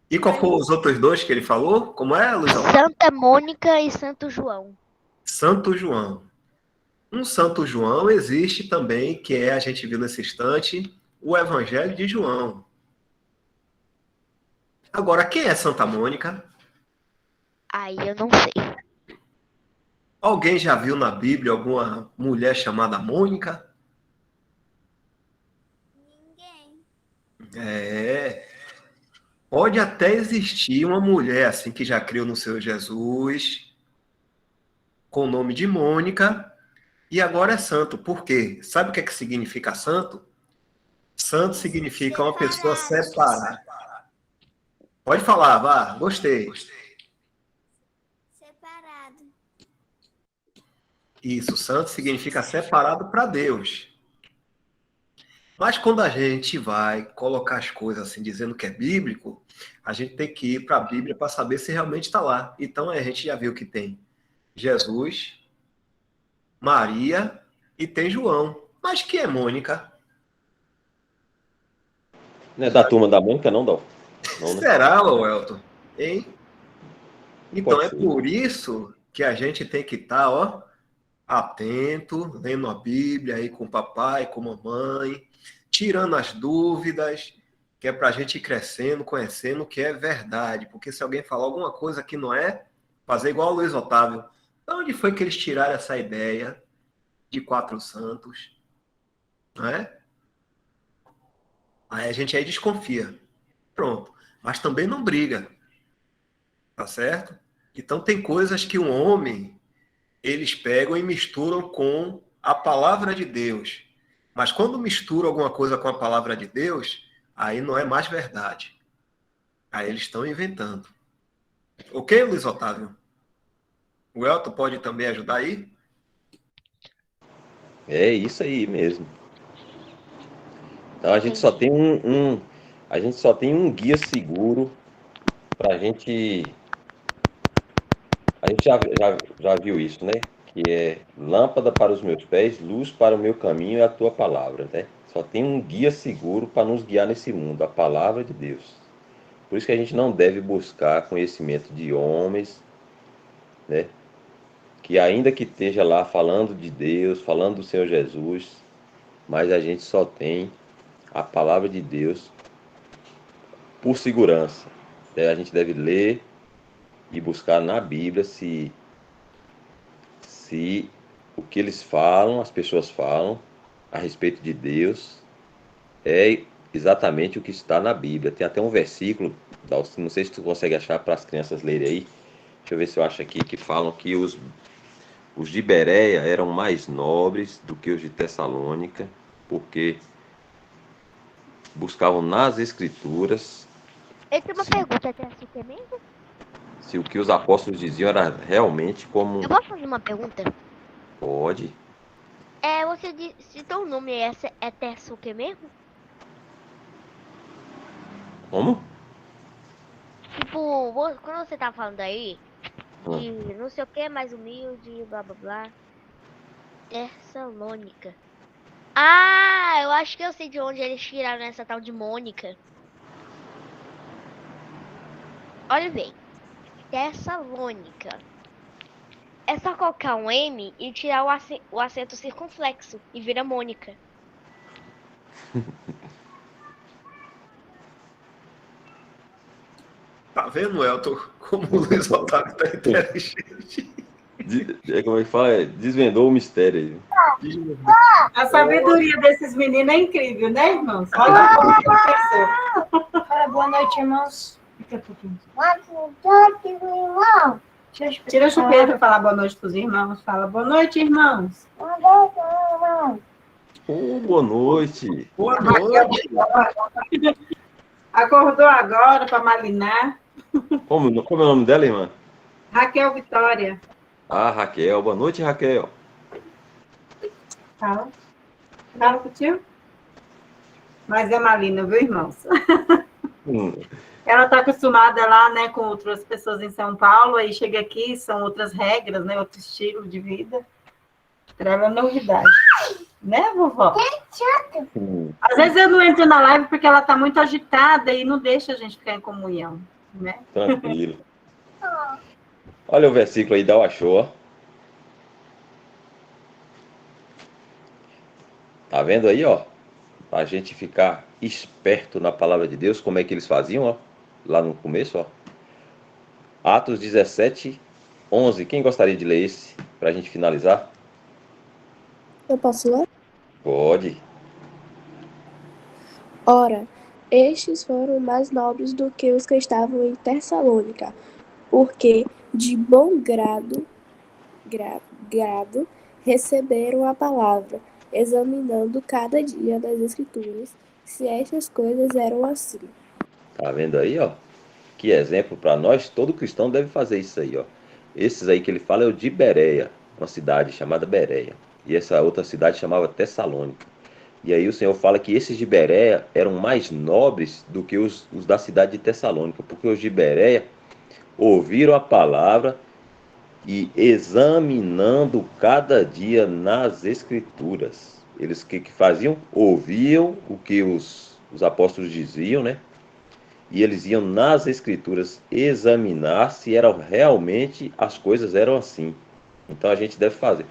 E qual foram os outros dois que ele falou? Como é, Luiz? Santa Mônica e Santo João. Santo João. Um Santo João existe também, que é, a gente viu nesse instante, o Evangelho de João. Agora, quem é Santa Mônica? Aí eu não sei. Alguém já viu na Bíblia alguma mulher chamada Mônica? Ninguém. Pode até existir uma mulher assim que já criou no Senhor Jesus, com o nome de Mônica, e agora é santo. Por quê? Sabe o que é que significa santo? Santo significa uma pessoa separada. Pode falar, vá, gostei. Separado. Isso, santo significa separado para Deus. Mas quando a gente vai colocar as coisas assim, dizendo que é bíblico, a gente tem que ir para a Bíblia para saber se realmente está lá. Então a gente já viu que tem Jesus, Maria e tem João. Mas que é Mônica? Não é da turma da Mônica, não, Dal? Não, né? Será, Elton? Hein? Então Pode é ser. por isso que a gente tem que estar, ó, atento, lendo a Bíblia aí com o papai, com a mamãe, tirando as dúvidas, que é para a gente ir crescendo, conhecendo o que é verdade. Porque se alguém falar alguma coisa que não é, fazer igual o Luiz Otávio. De onde foi que eles tiraram essa ideia de 4 santos? Não é? Aí a gente aí desconfia. Pronto. Mas também não briga. Tá certo? Então tem coisas que um homem, eles pegam e misturam com a palavra de Deus. Mas quando mistura alguma coisa com a palavra de Deus, aí não é mais verdade. Aí eles estão inventando. Ok, Luiz Otávio? O Elton pode também ajudar aí? É isso aí mesmo. Então a gente só tem a gente só tem um guia seguro para a gente. A gente já viu isso, né? que é lâmpada para os meus pés, luz para o meu caminho é a tua palavra, né? Só tem um guia seguro para nos guiar nesse mundo, a palavra de Deus. Por isso que a gente não deve buscar conhecimento de homens, né? Que ainda que esteja lá falando de Deus, falando do Senhor Jesus, mas a gente só tem a palavra de Deus por segurança. A gente deve ler e buscar na Bíblia se o que eles falam, as pessoas falam a respeito de Deus é exatamente o que está na Bíblia. Tem até um versículo, não sei se tu consegue achar para as crianças lerem aí. Deixa eu ver se eu acho aqui, que falam que os de Bereia eram mais nobres do que os de Tessalônica, porque buscavam nas Escrituras Eu tenho uma pergunta, até assim que é mesmo? se o que os apóstolos diziam era realmente como... Eu posso fazer uma pergunta? Pode. Você citou o nome, é Tersuke mesmo? Como? Tipo, quando você tá falando aí, de não sei o que, mais humilde, blá blá blá. Tessalônica. Ah, eu acho que eu sei de onde eles tiraram essa tal de Mônica. Olha bem, Tessalônica. É só colocar um M e tirar o acento circunflexo e vira Mônica. Tá vendo, Elton? Como o Luiz Otávio tá inteligente. Como é que fala? Desvendou o mistério aí. A sabedoria desses meninos é incrível, né, irmãos? Olha como aconteceu. Fala boa noite, irmãos. Fica um pouquinho. Boa noite, irmão. Tira o chupeiro para falar boa noite para os irmãos. Fala boa noite, irmãos. Boa noite, irmão. Boa noite. Boa noite. Acordou agora para malinar. Como é o nome dela, irmã? Raquel Vitória. Ah, Raquel. Boa noite, Raquel. Fala. Fala pro tio. Mas é malina, viu, irmãos? Ela está acostumada lá, né, com outras pessoas em São Paulo, aí chega aqui, são outras regras, né, outro estilo de vida. Trava novidade. Né, vovó? Às vezes eu não entro na live porque ela está muito agitada e não deixa a gente ficar em comunhão, né? Tranquilo. Olha o versículo aí, Dal achou, ó. Tá vendo aí, ó? Pra gente ficar esperto na palavra de Deus, como é que eles faziam, ó? Lá no começo, ó. Atos 17, 11. Quem gostaria de ler esse pra gente finalizar? Eu posso ler? Pode. Ora, estes foram mais nobres do que os que estavam em Tessalônica, porque de bom grado receberam a palavra, examinando cada dia das Escrituras, se estas coisas eram assim. Tá vendo aí, ó? Que exemplo para nós, todo cristão deve fazer isso aí, ó. Esses aí que ele fala é o de Bereia, uma cidade chamada Bereia. E essa outra cidade chamava Tessalônica. E aí o Senhor fala que esses de Bereia eram mais nobres do que os da cidade de Tessalônica, porque os de Bereia ouviram a palavra e examinando cada dia nas Escrituras. Eles que faziam? Ouviam o que os apóstolos diziam, né? E eles iam nas Escrituras examinar se eram realmente as coisas eram assim. Então a gente deve fazer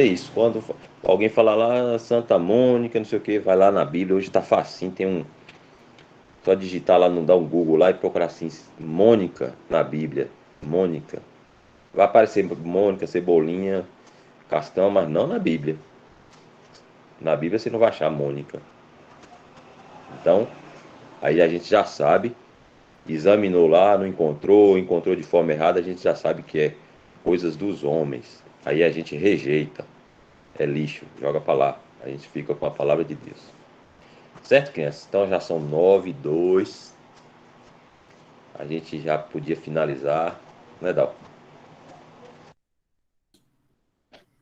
isso. Quando alguém falar lá Santa Mônica, não sei o que, vai lá na Bíblia. Hoje está facinho, tem um... Só digitar lá, não dá um Google lá e procurar assim, Mônica na Bíblia. Mônica. Vai aparecer Mônica, Cebolinha, Castão, mas não na Bíblia. Na Bíblia você não vai achar Mônica. Então, aí a gente já sabe, examinou lá, não encontrou de forma errada, a gente já sabe que é coisas dos homens. Aí a gente rejeita, é lixo, joga para lá. A gente fica com a palavra de Deus. Certo, crianças? Então já são 9:02. A gente já podia finalizar, né, Dal?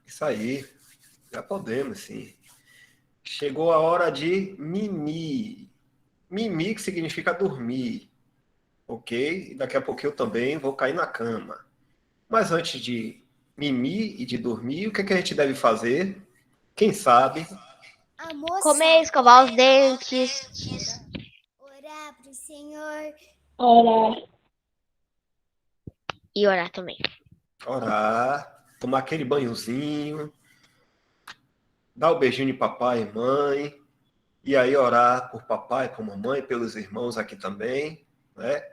Isso aí. Já podemos, sim. Chegou a hora de mimi. Mimi, que significa dormir. Ok? Daqui a pouco eu também vou cair na cama. Mas antes de mimir e de dormir, o que é que a gente deve fazer? Quem sabe? Comer, escovar os dentes. Orar para o Senhor. Orar. E orar também. Orar, tomar aquele banhozinho, dar o beijinho de papai e mãe, e aí orar por papai, por mamãe, pelos irmãos aqui também, né?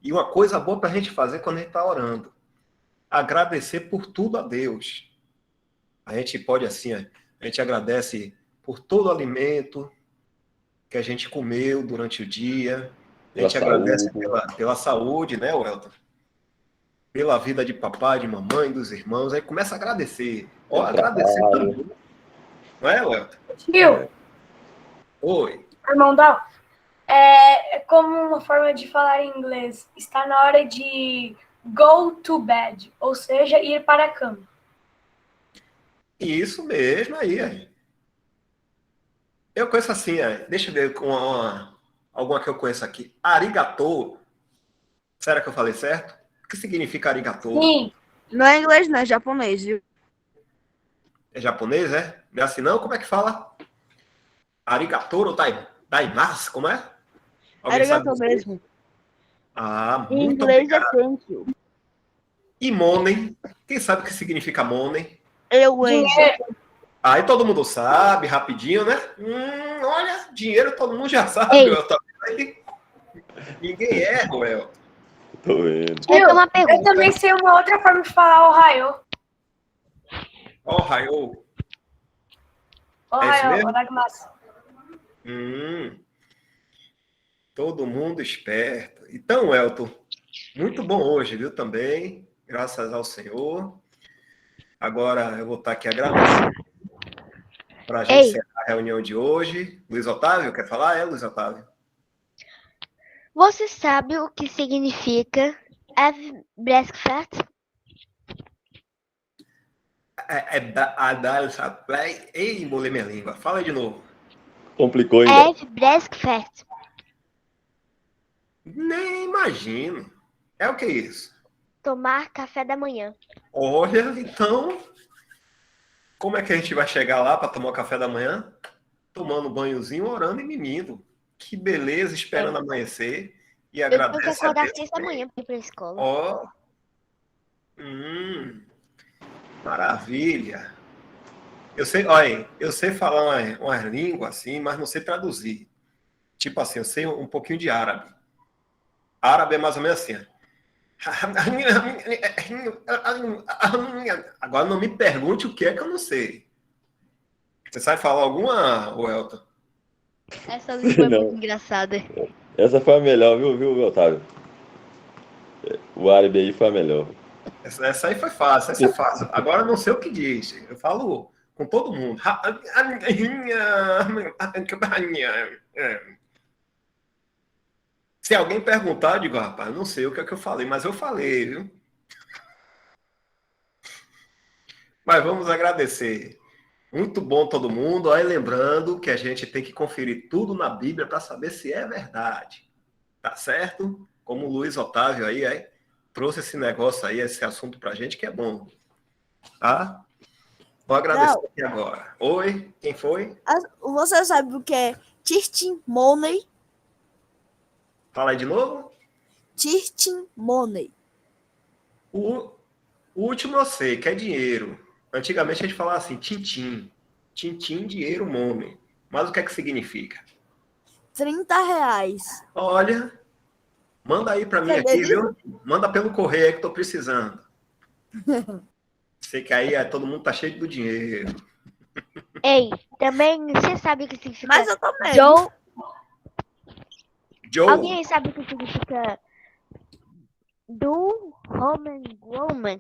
E uma coisa boa para a gente fazer quando a gente está orando, agradecer por tudo a Deus. A gente pode assim, a gente agradece por todo o alimento que a gente comeu durante o dia, a gente agradece pela saúde, né, Welton? Pela vida de papai, de mamãe, dos irmãos, aí começa a agradecer. Ó, agradecer também. Não é, Welton? Tio, Oi. irmão Dal, é como uma forma de falar em inglês. Está na hora de go to bed, ou seja, ir para a cama. Isso mesmo aí. Eu conheço assim, deixa eu ver com alguma que eu conheço aqui. Arigatô. Será que eu falei certo? O que significa arigatô? Sim. Não é inglês, não, é japonês, viu? É japonês, é? Não é assim não? Como é que fala? Arigatô ou daimasu, como é? Alguém Arigato sabe mesmo. Ah, Em muito inglês obrigado. é thank you. E money? Quem sabe o que significa money? Eu, Enzo. Aí todo mundo sabe, rapidinho, né? Olha, dinheiro todo mundo já sabe. Ei. Ninguém erra, Welton. Tô vendo. Eu tenho uma pergunta. Eu também sei uma outra forma de falar Ohio. Ohio. Ohio, mesmo? oragmasu. Todo mundo esperto. Então, Welton, muito bom hoje, viu, também. Graças ao Senhor. Agora eu vou estar aqui agradecendo para a gente encerrar a reunião de hoje. Luiz Otávio, quer falar? Luiz Otávio? Você sabe o que significa have breakfast? Ei, embolei minha língua. Fala aí de novo. Complicou ainda. Have breakfast. Nem imagino. É o que é isso? Tomar café da manhã. Olha, então, como é que a gente vai chegar lá para tomar o café da manhã? Tomando banhozinho, orando e mimindo. Que beleza, esperando amanhecer. E Eu tenho que agradece a acordar Deus. 6 da manhã para ir para a escola. Ó. Maravilha. Eu sei, olha, eu sei falar uma língua assim, mas não sei traduzir. Tipo assim, eu sei um pouquinho de árabe. Árabe é mais ou menos assim. Agora não me pergunte o que é que eu não sei. Você sabe falar alguma, Welton? Essa língua é Não. muito engraçada. Essa foi a melhor, viu, Otávio? O árabe aí foi a melhor. Essa aí foi fácil, essa é fácil. Agora eu não sei o que diz. Eu falo com todo mundo. Se alguém perguntar, eu digo, rapaz, não sei o que é que eu falei, mas eu falei, viu? Mas vamos agradecer. Muito bom todo mundo. Aí lembrando que a gente tem que conferir tudo na Bíblia para saber se é verdade. Tá certo? Como o Luiz Otávio aí trouxe esse negócio aí, esse assunto pra gente, que é bom. Tá? Vou agradecer aqui agora. Oi, quem foi? Você sabe o que é Tirtin Money? Fala aí de novo. Tirtin Money. O último eu sei, que é dinheiro. Antigamente a gente falava assim, tintim. Tintim, dinheiro, money. Mas o que é que significa? R$30. Olha, manda aí pra mim aqui, viu? Manda pelo correio aí que tô precisando. Sei que aí todo mundo tá cheio do dinheiro. Ei, também você sabe o que significa Mas eu também. Joe. Alguém aí sabe o que significa do Roman Roman?